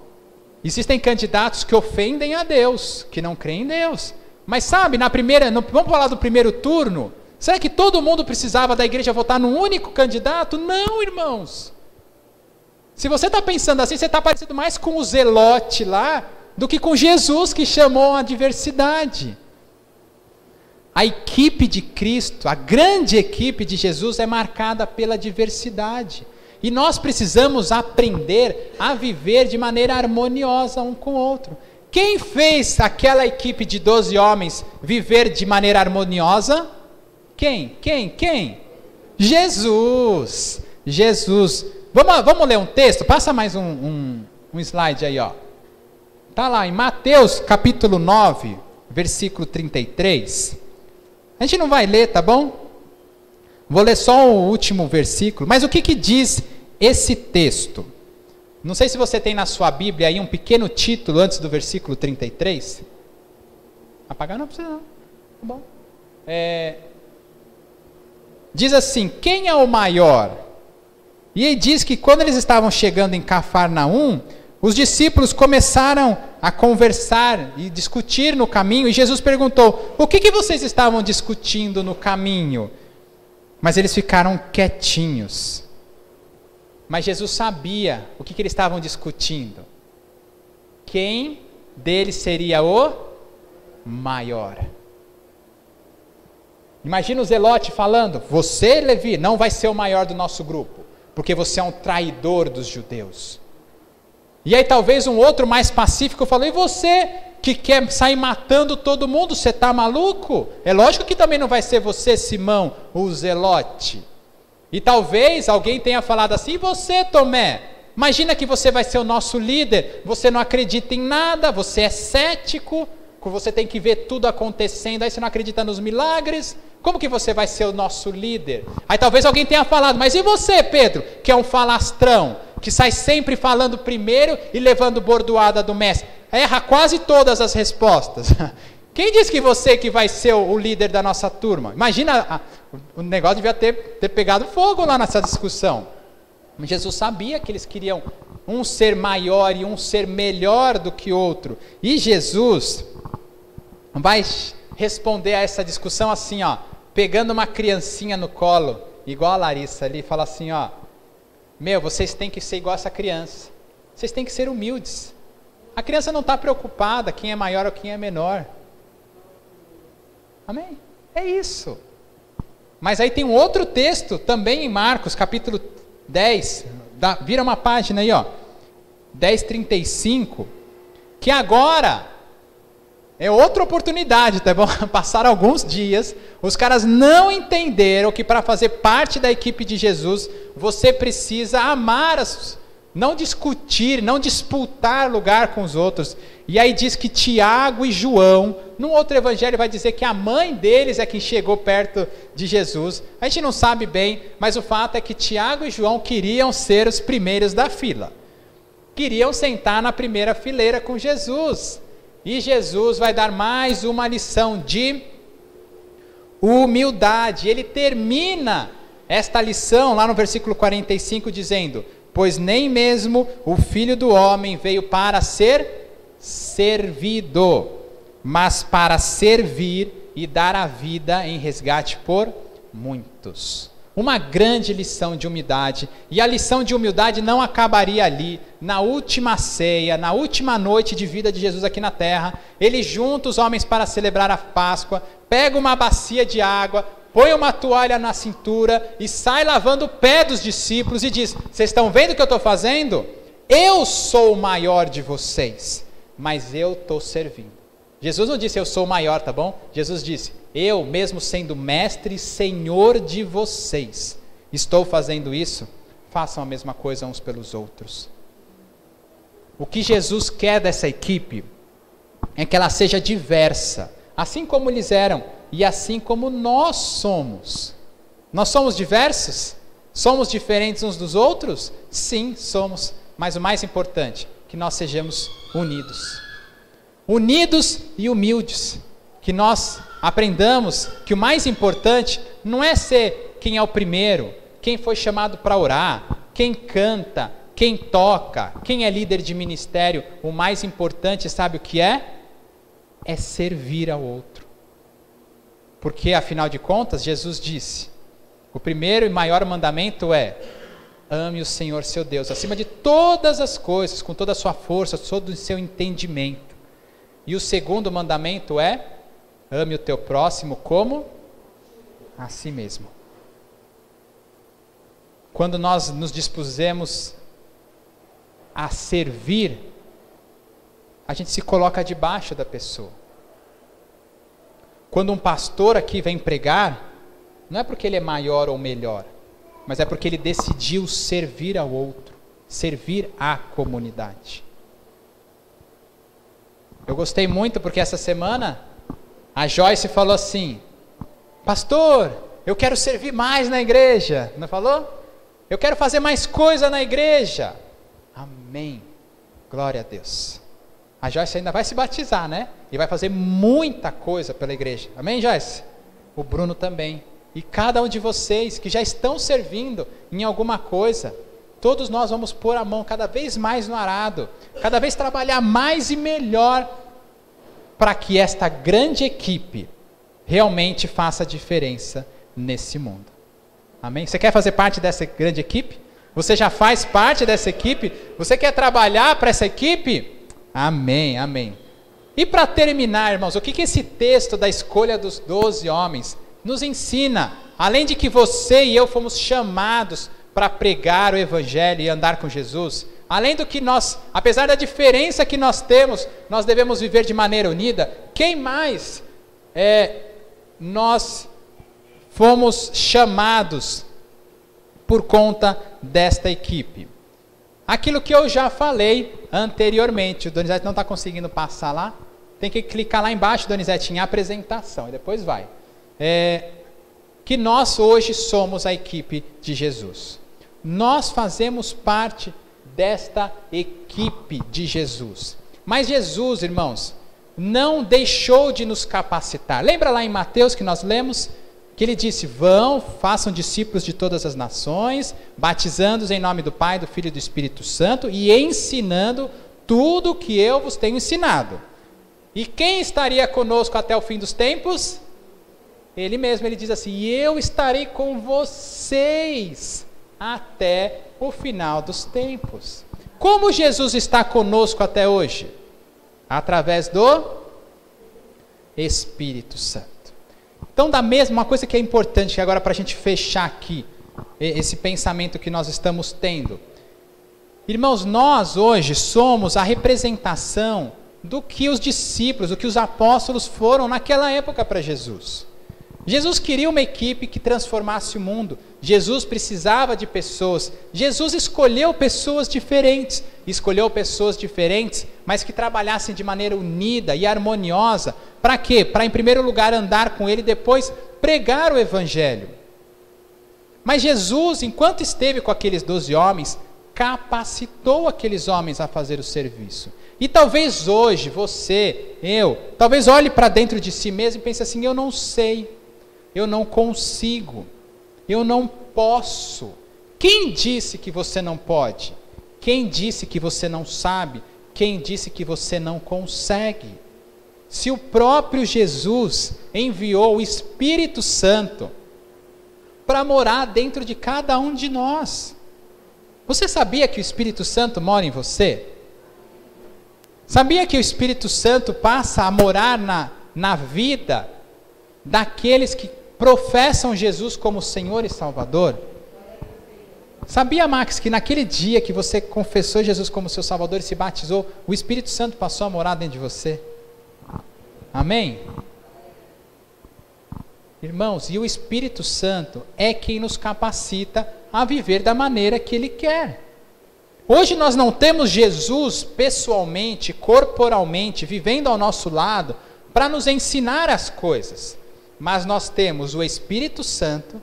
Existem candidatos que ofendem a Deus, que não creem em Deus. Mas sabe, vamos falar do primeiro turno? Será que todo mundo precisava da igreja votar num único candidato? Não, irmãos. Se você está pensando assim, você está parecido mais com o Zelote lá, do que com Jesus que chamou a diversidade. A equipe de Cristo, a grande equipe de Jesus é marcada pela diversidade. E nós precisamos aprender a viver de maneira harmoniosa um com o outro. Quem fez aquela equipe de 12 homens viver de maneira harmoniosa? Quem? Jesus. Vamos ler um texto? Passa mais um slide aí, ó. Está lá em Mateus capítulo 9, versículo 33. A gente não vai ler, tá bom? Vou ler só o último versículo. Mas o que diz esse texto? Não sei se você tem na sua Bíblia aí um pequeno título antes do versículo 33. Apagar não precisa não. Tá bom. Diz assim: quem é o maior? E ele diz que quando eles estavam chegando em Cafarnaum, os discípulos começaram a conversar e discutir no caminho, e Jesus perguntou: o que vocês estavam discutindo no caminho? Mas eles ficaram quietinhos. Mas Jesus sabia o que eles estavam discutindo. Quem deles seria o maior? Imagina o Zelote falando: você, Levi, não vai ser o maior do nosso grupo, porque você é um traidor dos judeus. E aí talvez um outro mais pacífico falou: e você que quer sair matando todo mundo, você está maluco? É lógico que também não vai ser você, Simão, o Zelote. E talvez alguém tenha falado assim: e você, Tomé? Imagina que você vai ser o nosso líder, você não acredita em nada, você é cético, você tem que ver tudo acontecendo, aí você não acredita nos milagres, como que você vai ser o nosso líder? Aí talvez alguém tenha falado: mas e você, Pedro, que é um falastrão, que sai sempre falando primeiro e levando bordoada do mestre? Erra quase todas as respostas. Quem disse que você que vai ser o líder da nossa turma? Imagina, o negócio devia ter pegado fogo lá nessa discussão. Mas Jesus sabia que eles queriam um ser maior e um ser melhor do que outro. E Jesus vai responder a essa discussão assim, ó, pegando uma criancinha no colo, igual a Larissa ali, fala assim, ó: vocês têm que ser igual a essa criança. Vocês têm que ser humildes. A criança não está preocupada quem é maior ou quem é menor. Amém? É isso. Mas aí tem um outro texto, também em Marcos, capítulo 10, vira uma página aí, ó, 10:35, que agora é outra oportunidade, tá bom? Passaram alguns dias, os caras não entenderam que para fazer parte da equipe de Jesus, você precisa amar não discutir, não disputar lugar com os outros. E aí diz que Tiago e João, num outro evangelho vai dizer que a mãe deles é quem chegou perto de Jesus. A gente não sabe bem, mas o fato é que Tiago e João queriam ser os primeiros da fila. Queriam sentar na primeira fileira com Jesus. E Jesus vai dar mais uma lição de humildade. Ele termina esta lição lá no versículo 45 dizendo: pois nem mesmo o Filho do Homem veio para ser servido, mas para servir e dar a vida em resgate por muitos. Uma grande lição de humildade, e a lição de humildade não acabaria ali. Na última ceia, na última noite de vida de Jesus aqui na terra, ele junta os homens para celebrar a Páscoa, pega uma bacia de água, põe uma toalha na cintura e sai lavando o pé dos discípulos e diz: vocês estão vendo o que eu estou fazendo? Eu sou o maior de vocês, mas eu estou servindo. Jesus não disse eu sou o maior, tá bom? Jesus disse: eu, mesmo sendo mestre e senhor de vocês, estou fazendo isso, façam a mesma coisa uns pelos outros. O que Jesus quer dessa equipe é que ela seja diversa, assim como eles eram e assim como nós somos. Nós somos diversos? Somos diferentes uns dos outros? Sim, somos. Mas o mais importante, que nós sejamos unidos. Unidos e humildes. Que nós aprendamos que o mais importante não é ser quem é o primeiro, quem foi chamado para orar, quem canta, quem toca, quem é líder de ministério. O mais importante, sabe o que é? É servir ao outro. Porque, afinal de contas, Jesus disse, o primeiro e maior mandamento é: ame o Senhor seu Deus, acima de todas as coisas, com toda a sua força, todo o seu entendimento. E o segundo mandamento é: ame o teu próximo como a si mesmo. Quando nós nos dispusemos a servir, a gente se coloca debaixo da pessoa. Quando um pastor aqui vem pregar, não é porque ele é maior ou melhor, mas é porque ele decidiu servir ao outro, servir à comunidade. Eu gostei muito porque essa semana a Joyce falou assim: pastor, eu quero servir mais na igreja. Não falou? Eu quero fazer mais coisa na igreja. Amém. Glória a Deus. A Joyce ainda vai se batizar, né? E vai fazer muita coisa pela igreja. Amém, Joyce? O Bruno também. E cada um de vocês que já estão servindo em alguma coisa, todos nós vamos pôr a mão cada vez mais no arado, cada vez trabalhar mais e melhor para que esta grande equipe realmente faça diferença nesse mundo. Amém? Você quer fazer parte dessa grande equipe? Você já faz parte dessa equipe? Você quer trabalhar para essa equipe? Amém, amém. E para terminar, irmãos, o que esse texto da escolha dos 12 homens nos ensina? Além de que você e eu fomos chamados para pregar o Evangelho e andar com Jesus, além do que nós, apesar da diferença que nós temos, nós devemos viver de maneira unida, quem mais nós fomos chamados por conta desta equipe? Aquilo que eu já falei anteriormente, o Donizete não está conseguindo passar lá, tem que clicar lá embaixo, Donizete, em apresentação, e depois vai. Que nós hoje somos a equipe de Jesus. Nós fazemos parte desta equipe de Jesus. Mas Jesus, irmãos, não deixou de nos capacitar. Lembra lá em Mateus que nós lemos? Que ele disse: vão, façam discípulos de todas as nações, batizando-os em nome do Pai, do Filho e do Espírito Santo, e ensinando tudo o que eu vos tenho ensinado. E quem estaria conosco até o fim dos tempos? Ele mesmo, ele diz assim: e eu estarei com vocês até o final dos tempos. Como Jesus está conosco até hoje? Através do Espírito Santo. Então, da mesma, uma coisa que é importante, que agora para a gente fechar aqui, esse pensamento que nós estamos tendo. Irmãos, nós hoje somos a representação do que os discípulos, do que os apóstolos foram naquela época para Jesus. Jesus queria uma equipe que transformasse o mundo. Jesus precisava de pessoas. Jesus escolheu pessoas diferentes. Mas que trabalhassem de maneira unida e harmoniosa. Para quê? Para, em primeiro lugar, andar com ele e depois pregar o Evangelho. Mas Jesus, enquanto esteve com aqueles 12 homens, capacitou aqueles homens a fazer o serviço. E talvez hoje, você, eu, talvez olhe para dentro de si mesmo e pense assim: eu não sei. Eu não consigo, eu não posso. Quem disse que você não pode? Quem disse que você não sabe? Quem disse que você não consegue? Se o próprio Jesus enviou o Espírito Santo para morar dentro de cada um de nós. Você sabia que o Espírito Santo mora em você? Sabia que o Espírito Santo passa a morar na vida daqueles que professam Jesus como Senhor e Salvador? Sabia, Max, que naquele dia que você confessou Jesus como seu Salvador e se batizou, o Espírito Santo passou a morar dentro de você? Amém? Irmãos, e o Espírito Santo é quem nos capacita a viver da maneira que Ele quer. Hoje nós não temos Jesus pessoalmente, corporalmente, vivendo ao nosso lado, para nos ensinar as coisas. Mas nós temos o Espírito Santo,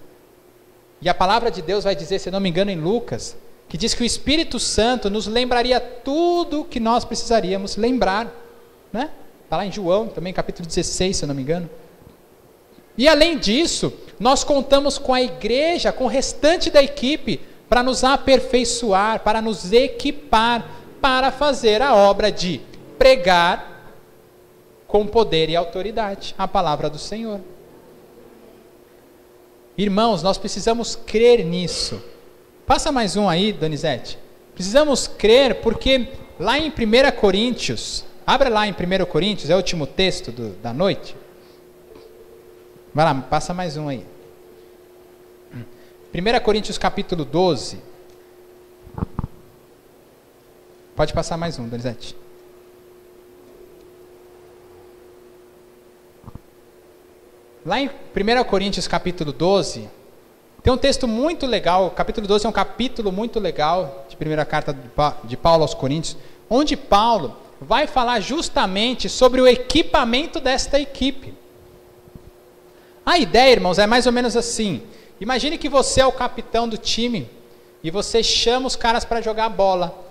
e a palavra de Deus vai dizer, se não me engano, em Lucas, que diz que o Espírito Santo nos lembraria tudo o que nós precisaríamos lembrar, né? Está lá em João, também capítulo 16, se eu não me engano. E além disso, nós contamos com a igreja, com o restante da equipe, para nos aperfeiçoar, para nos equipar, para fazer a obra de pregar com poder e autoridade a palavra do Senhor. Irmãos, nós precisamos crer nisso. Passa mais um aí, Donizete. Precisamos crer porque lá em 1 Coríntios, abra lá em 1 Coríntios, é o último texto da noite. Vai lá, passa mais um aí. 1 Coríntios capítulo 12. Pode passar mais um, Donizete. Lá em 1 Coríntios capítulo 12, tem um texto muito legal. O capítulo 12 é um capítulo muito legal de primeira carta de Paulo aos Coríntios, onde Paulo vai falar justamente sobre o equipamento desta equipe. A ideia, irmãos, é mais ou menos assim. Imagine que você é o capitão do time e você chama os caras para jogar bola.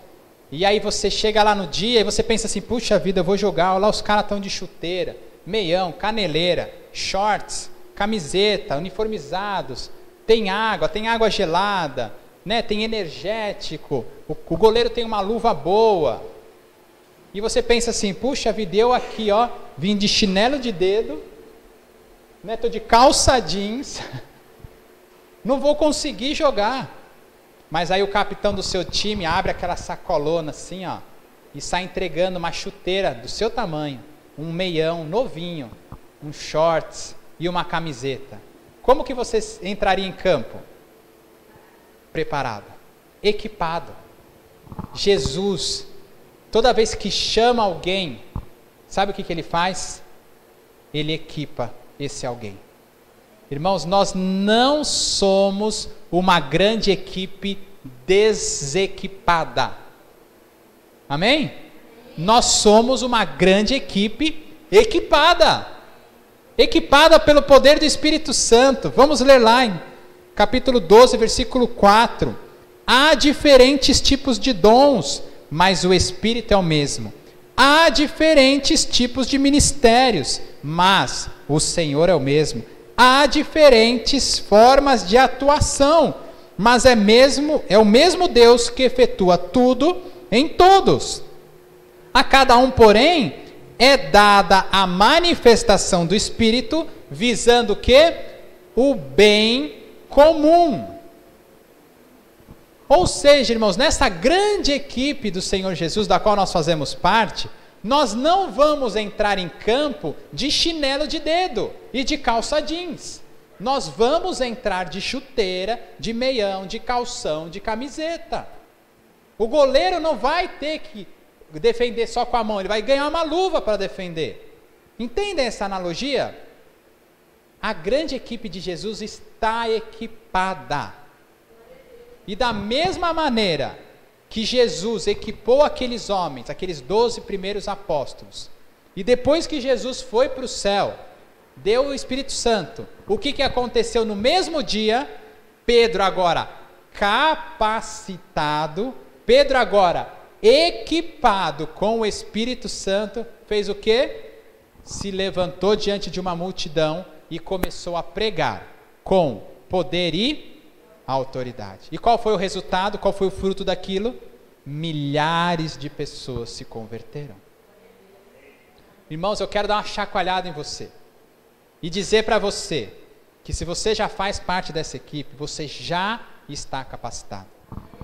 E aí você chega lá no dia e você pensa assim, puxa vida, eu vou jogar. Olha lá, os caras estão de chuteira, meião, caneleira, shorts, camiseta, uniformizados. Tem água gelada, né? Tem energético. O goleiro tem uma luva boa. E você pensa assim, puxa vida, eu aqui, ó, vim de chinelo de dedo, né? Tô de calça jeans, não vou conseguir jogar. Mas aí o capitão do seu time abre aquela sacolona assim, ó, e sai entregando uma chuteira do seu tamanho, um meião novinho, um shorts e uma camiseta. Como que você entraria em campo? Preparado, equipado. Jesus, toda vez que chama alguém, sabe o que ele faz? Ele equipa esse alguém. Irmãos, nós não somos uma grande equipe desequipada. Amém? Nós somos uma grande equipe equipada. Equipada pelo poder do Espírito Santo. Vamos ler lá em capítulo 12, versículo 4. Há diferentes tipos de dons, mas o Espírito é o mesmo. Há diferentes tipos de ministérios, mas o Senhor é o mesmo. Há diferentes formas de atuação, mas é o mesmo Deus que efetua tudo em todos. A cada um, porém, é dada a manifestação do Espírito, visando o quê? O bem comum. Ou seja, irmãos, nessa grande equipe do Senhor Jesus, da qual nós fazemos parte, nós não vamos entrar em campo de chinelo de dedo e de calça jeans. Nós vamos entrar de chuteira, de meião, de calção, de camiseta. O goleiro não vai ter que defender só com a mão, ele vai ganhar uma luva para defender. Entendem essa analogia? A grande equipe de Jesus está equipada. E da mesma maneira que Jesus equipou aqueles homens, aqueles 12 primeiros apóstolos, e depois que Jesus foi para o céu, deu o Espírito Santo, o que aconteceu no mesmo dia? Pedro agora capacitado, Pedro agora equipado com o Espírito Santo, fez o quê? Se levantou diante de uma multidão e começou a pregar com poder e autoridade. E qual foi o resultado? Qual foi o fruto daquilo? Milhares de pessoas se converteram. Irmãos, eu quero dar uma chacoalhada em você e dizer para você que se você já faz parte dessa equipe, você já está capacitado.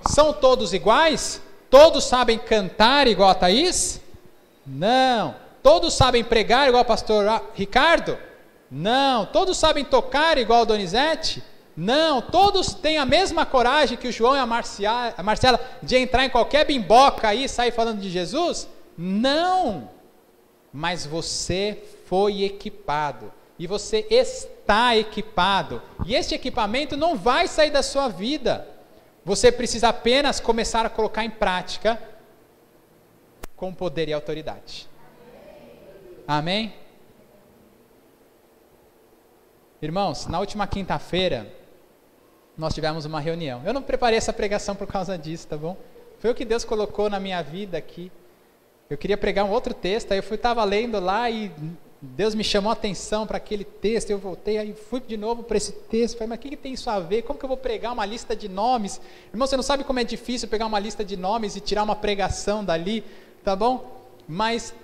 São todos iguais? Todos sabem cantar igual a Thaís? Não. Todos sabem pregar igual o pastor Ricardo? Não. Todos sabem tocar igual a Donizete? Não. Todos têm a mesma coragem que o João e a Marcela de entrar em qualquer bimboca aí e sair falando de Jesus? Não. Mas você foi equipado. E você está equipado. E este equipamento não vai sair da sua vida. Você precisa apenas começar a colocar em prática com poder e autoridade. Amém? Irmãos, na última quinta-feira, nós tivemos uma reunião. Eu não preparei essa pregação por causa disso, tá bom? Foi o que Deus colocou na minha vida aqui. Eu queria pregar um outro texto, aí eu estava lendo lá e Deus me chamou a atenção para aquele texto, eu voltei, aí fui de novo para esse texto, falei, mas o que tem isso a ver? Como que eu vou pregar uma lista de nomes? Irmão, você não sabe como é difícil pegar uma lista de nomes e tirar uma pregação dali, tá bom? Mas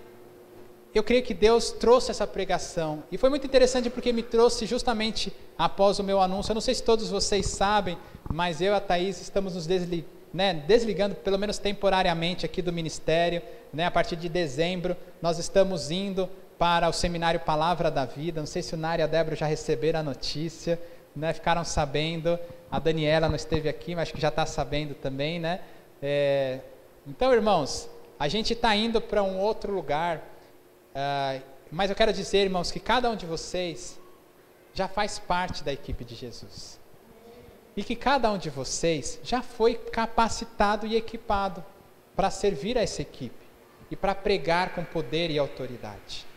eu creio que Deus trouxe essa pregação, e foi muito interessante porque me trouxe justamente após o meu anúncio. Eu não sei se todos vocês sabem, mas eu e a Thaís estamos nos desligando, pelo menos temporariamente aqui do ministério, a partir de dezembro, nós estamos indo para o seminário Palavra da Vida. Não sei se o Nari e a Débora já receberam a notícia, né? Ficaram sabendo. A Daniela não esteve aqui, mas acho que já está sabendo também, né? Então, irmãos, a gente está indo para um outro lugar, mas eu quero dizer, irmãos, que cada um de vocês já faz parte da equipe de Jesus. E que cada um de vocês já foi capacitado e equipado para servir a essa equipe e para pregar com poder e autoridade.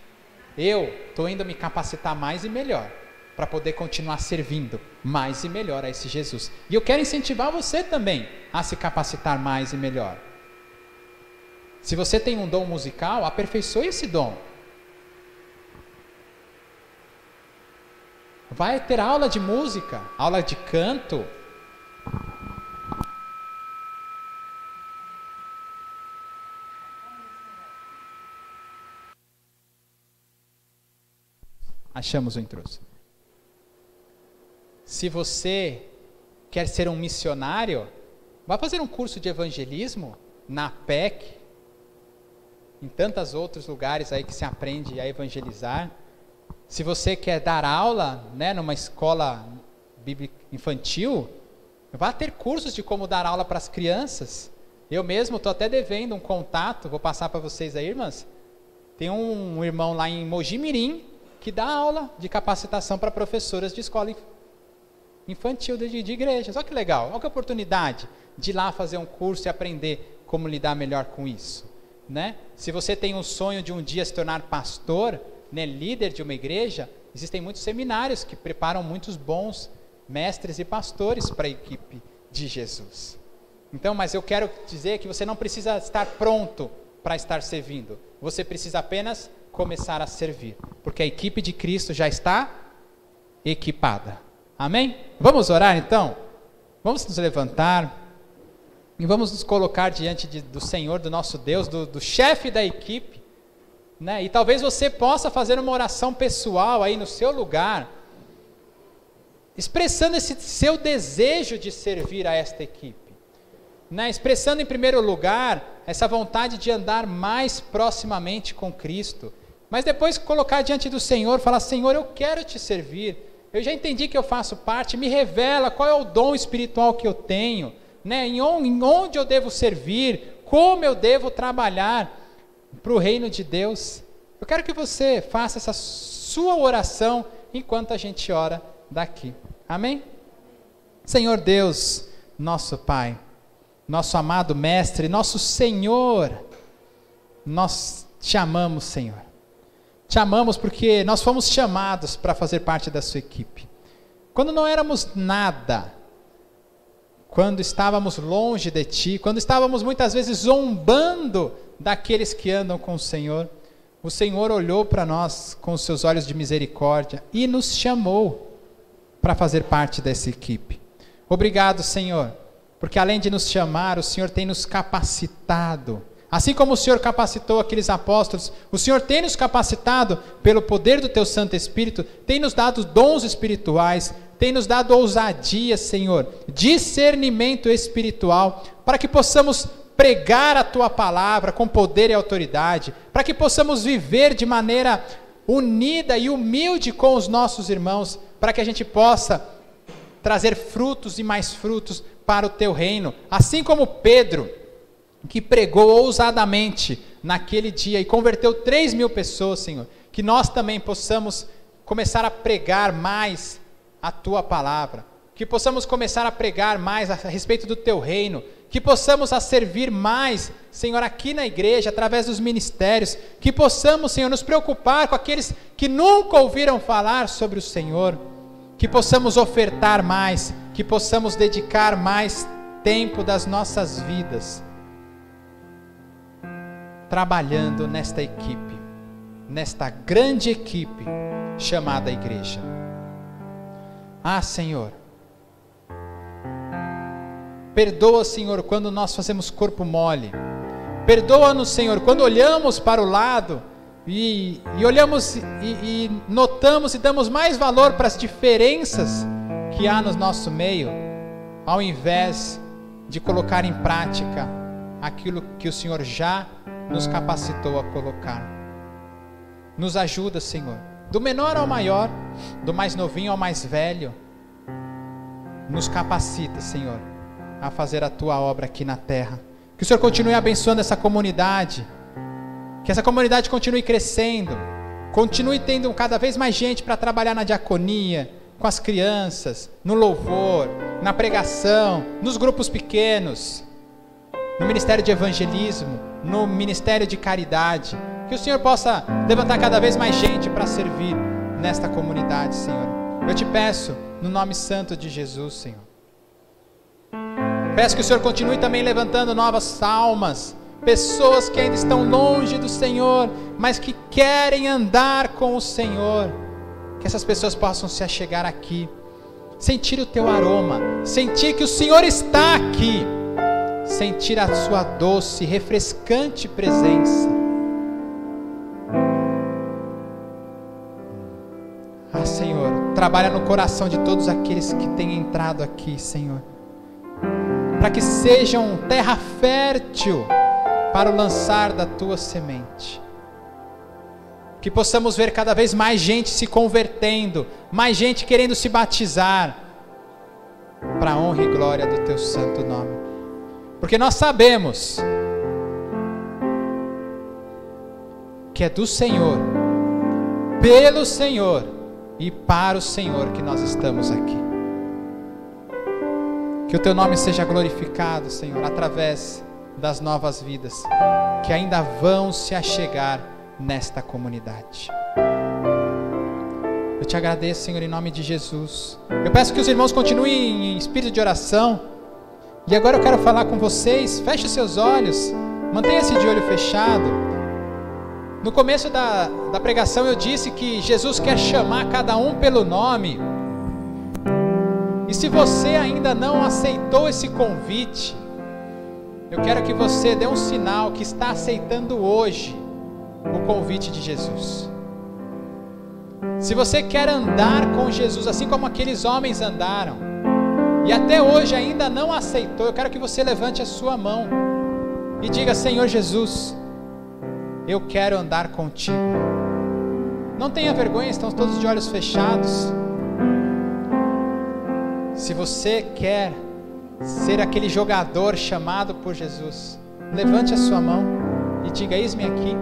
Eu estou indo me capacitar mais e melhor para poder continuar servindo mais e melhor a esse Jesus. E eu quero incentivar você também a se capacitar mais e melhor. Se você tem um dom musical, aperfeiçoe esse dom. Vai ter aula de música, aula de canto. Achamos o intruso. Se você quer ser um missionário, vá fazer um curso de evangelismo na PEC, em tantos outros lugares aí que se aprende a evangelizar. Se você quer dar aula, né, numa escola bíblica infantil, vá ter cursos de como dar aula para as crianças. Eu mesmo estou até devendo um contato, vou passar para vocês aí, irmãs. Tem um irmão lá em Mogi Mirim que dá aula de capacitação para professoras de escola infantil de igrejas. Olha que legal, olha que oportunidade de ir lá fazer um curso e aprender como lidar melhor com isso, né? Se você tem um sonho de um dia se tornar pastor, né, líder de uma igreja, existem muitos seminários que preparam muitos bons mestres e pastores para a equipe de Jesus. Então, mas eu quero dizer que você não precisa estar pronto para estar servindo, você precisa apenas começar a servir, porque a equipe de Cristo já está equipada. Amém? Vamos orar então? Vamos nos levantar e vamos nos colocar diante do Senhor, do nosso Deus, do chefe da equipe, né? E talvez você possa fazer uma oração pessoal aí no seu lugar, expressando esse seu desejo de servir a esta equipe, né? Expressando em primeiro lugar essa vontade de andar mais proximamente com Cristo, mas depois colocar diante do Senhor, falar: Senhor, eu quero te servir, eu já entendi que eu faço parte, me revela qual é o dom espiritual que eu tenho, né? Em onde eu devo servir, como eu devo trabalhar para o reino de Deus. Eu quero que você faça essa sua oração enquanto a gente ora daqui. Amém? Senhor Deus, nosso Pai, nosso amado Mestre, nosso Senhor, nós te amamos, Senhor. Te amamos porque nós fomos chamados para fazer parte da sua equipe. Quando não éramos nada, quando estávamos longe de Ti, quando estávamos muitas vezes zombando daqueles que andam com o Senhor olhou para nós com os seus olhos de misericórdia e nos chamou para fazer parte dessa equipe. Obrigado, Senhor, porque além de nos chamar, o Senhor tem nos capacitado. Assim como o Senhor capacitou aqueles apóstolos, o Senhor tem nos capacitado pelo poder do Teu Santo Espírito, tem nos dado dons espirituais, tem nos dado ousadia, Senhor, discernimento espiritual, para que possamos pregar a Tua palavra com poder e autoridade, para que possamos viver de maneira unida e humilde com os nossos irmãos, para que a gente possa trazer frutos e mais frutos para o Teu reino, assim como Pedro, que pregou ousadamente naquele dia e converteu 3.000 pessoas, Senhor, que nós também possamos começar a pregar mais a Tua palavra, que possamos começar a pregar mais a respeito do Teu reino, que possamos a servir mais, Senhor, aqui na igreja, através dos ministérios, que possamos, Senhor, nos preocupar com aqueles que nunca ouviram falar sobre o Senhor, que possamos ofertar mais, que possamos dedicar mais tempo das nossas vidas, trabalhando nesta equipe, nesta grande equipe chamada igreja. Ah, Senhor, perdoa, Senhor, quando nós fazemos corpo mole. Perdoa-nos, Senhor, quando olhamos para o lado e olhamos e notamos e damos mais valor para as diferenças que há no nosso meio, ao invés de colocar em prática aquilo que o Senhor já nos capacitou a colocar. Nos ajuda, Senhor. Do menor ao maior, do mais novinho ao mais velho. Nos capacita, Senhor, a fazer a tua obra aqui na terra. Que o Senhor continue abençoando essa comunidade. Que essa comunidade continue crescendo. Continue tendo cada vez mais gente para trabalhar na diaconia, com as crianças, no louvor, na pregação, nos grupos pequenos, no ministério de evangelismo, no ministério de caridade. Que o Senhor possa levantar cada vez mais gente para servir nesta comunidade, Senhor. Eu te peço, no nome santo de Jesus, Senhor. Peço que o Senhor continue também levantando novas almas, pessoas que ainda estão longe do Senhor, mas que querem andar com o Senhor. Que essas pessoas possam se achegar aqui, sentir o teu aroma, sentir que o Senhor está aqui, sentir a sua doce, refrescante presença. Ah, Senhor, trabalha no coração de todos aqueles que têm entrado aqui, Senhor, para que sejam terra fértil para o lançar da tua semente. Que possamos ver cada vez mais gente se convertendo, mais gente querendo se batizar, para a honra e glória do teu santo nome. Porque nós sabemos que é do Senhor, pelo Senhor e para o Senhor que nós estamos aqui. Que o teu nome seja glorificado, Senhor, através das novas vidas que ainda vão se achegar nesta comunidade. Eu te agradeço, Senhor, em nome de Jesus. Eu peço que os irmãos continuem em espírito de oração. E agora eu quero falar com vocês. Feche os seus olhos, mantenha-se de olho fechado. No começo da pregação eu disse que Jesus quer chamar cada um pelo nome. E se você ainda não aceitou esse convite, eu quero que você dê um sinal que está aceitando hoje o convite de Jesus. Se você quer andar com Jesus, assim como aqueles homens andaram, e até hoje ainda não aceitou, eu quero que você levante a sua mão e diga: Senhor Jesus, eu quero andar contigo. Não tenha vergonha, estamos todos de olhos fechados. Se você quer ser aquele jogador chamado por Jesus, levante a sua mão e diga: eis-me aqui,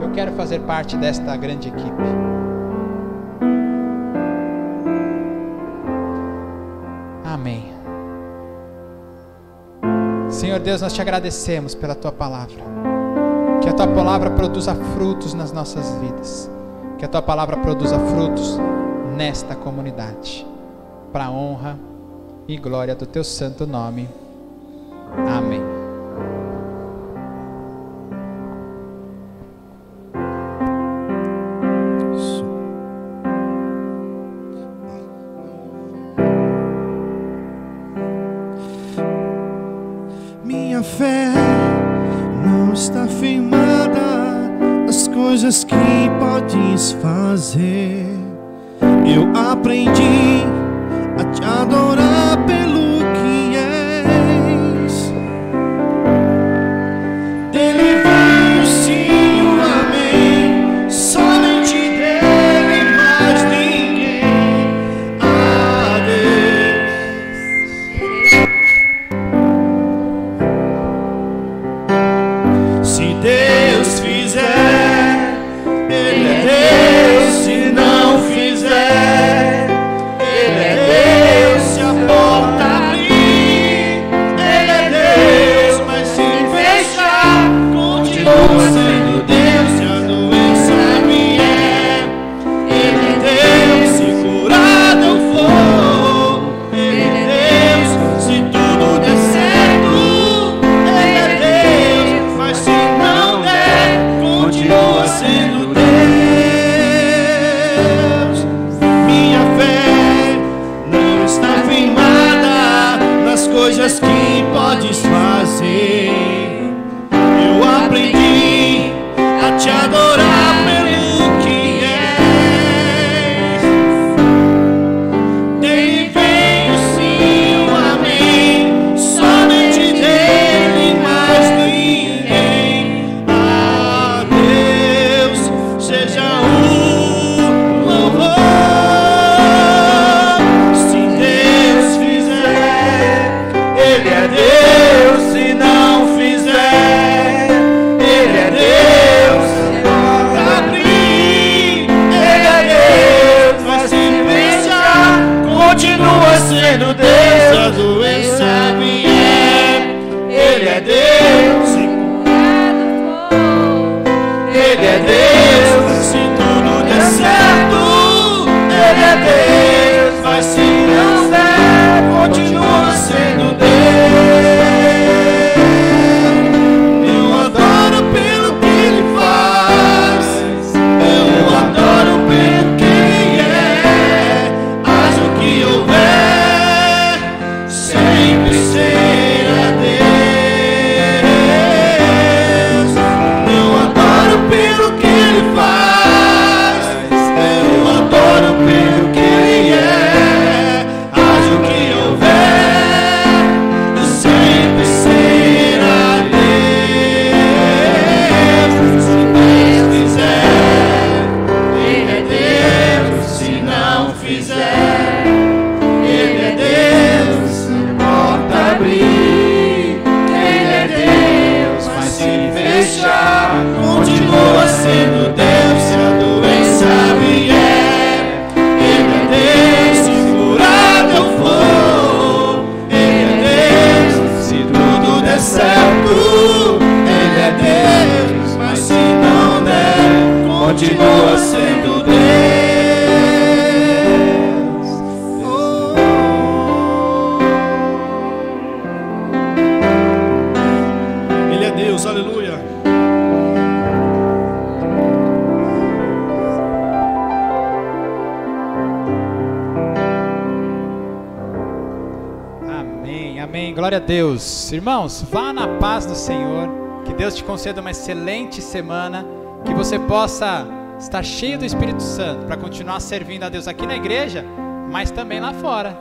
eu quero fazer parte desta grande equipe. Amém. Senhor Deus, nós te agradecemos pela tua palavra. Que a tua palavra produza frutos nas nossas vidas. Que a tua palavra produza frutos nesta comunidade, para a honra e glória do teu santo nome. Amém. Minha fé não está firmada nas coisas que podes fazer. Eu aprendi a te adorar pelo que és. Dele vem o sim, o amém, somente dele, mais ninguém. A Deus. Se Deus fizer, Ele é Deus. Se não fizer, Ele é Deus. Se a Amém. Glória a Deus. Irmãos, vá na paz do Senhor. Que Deus te conceda uma excelente semana. Que você possa estar cheio do Espírito Santo para continuar servindo a Deus aqui na igreja, mas também lá fora.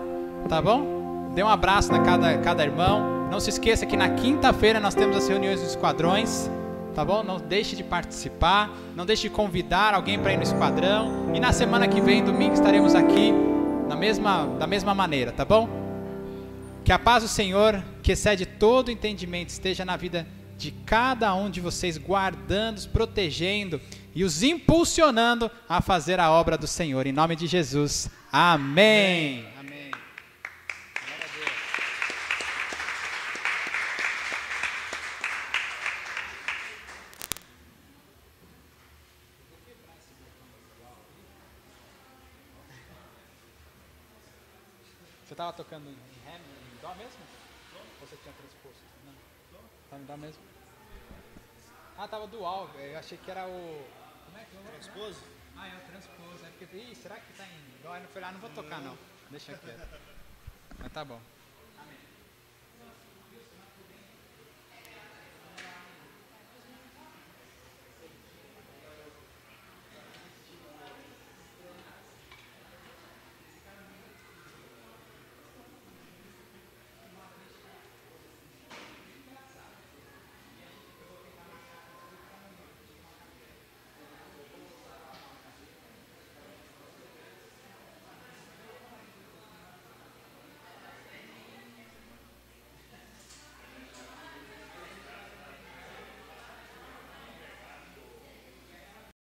Tá bom? Dê um abraço na cada irmão. Não se esqueça que na quinta-feira nós temos as reuniões dos esquadrões. Tá bom? Não deixe de participar. Não deixe de convidar alguém para ir no esquadrão. E na semana que vem, domingo, estaremos aqui da mesma maneira. Tá bom? Que a paz do Senhor, que excede todo entendimento, esteja na vida de cada um de vocês, guardando, os protegendo e os impulsionando a fazer a obra do Senhor. Em nome de Jesus. Amém. Amém. Glória a Deus. Você estava tocando em ré, em dó mesmo? Ou você tinha transposto? Não. Tá em dó mesmo? Ah, tava dual. Eu achei que era o... Como é que é o transposo? Ah, é o transposo. É porque, será que tá em dó? Eu falei, não vou tocar não. Deixa quieto. Mas tá bom.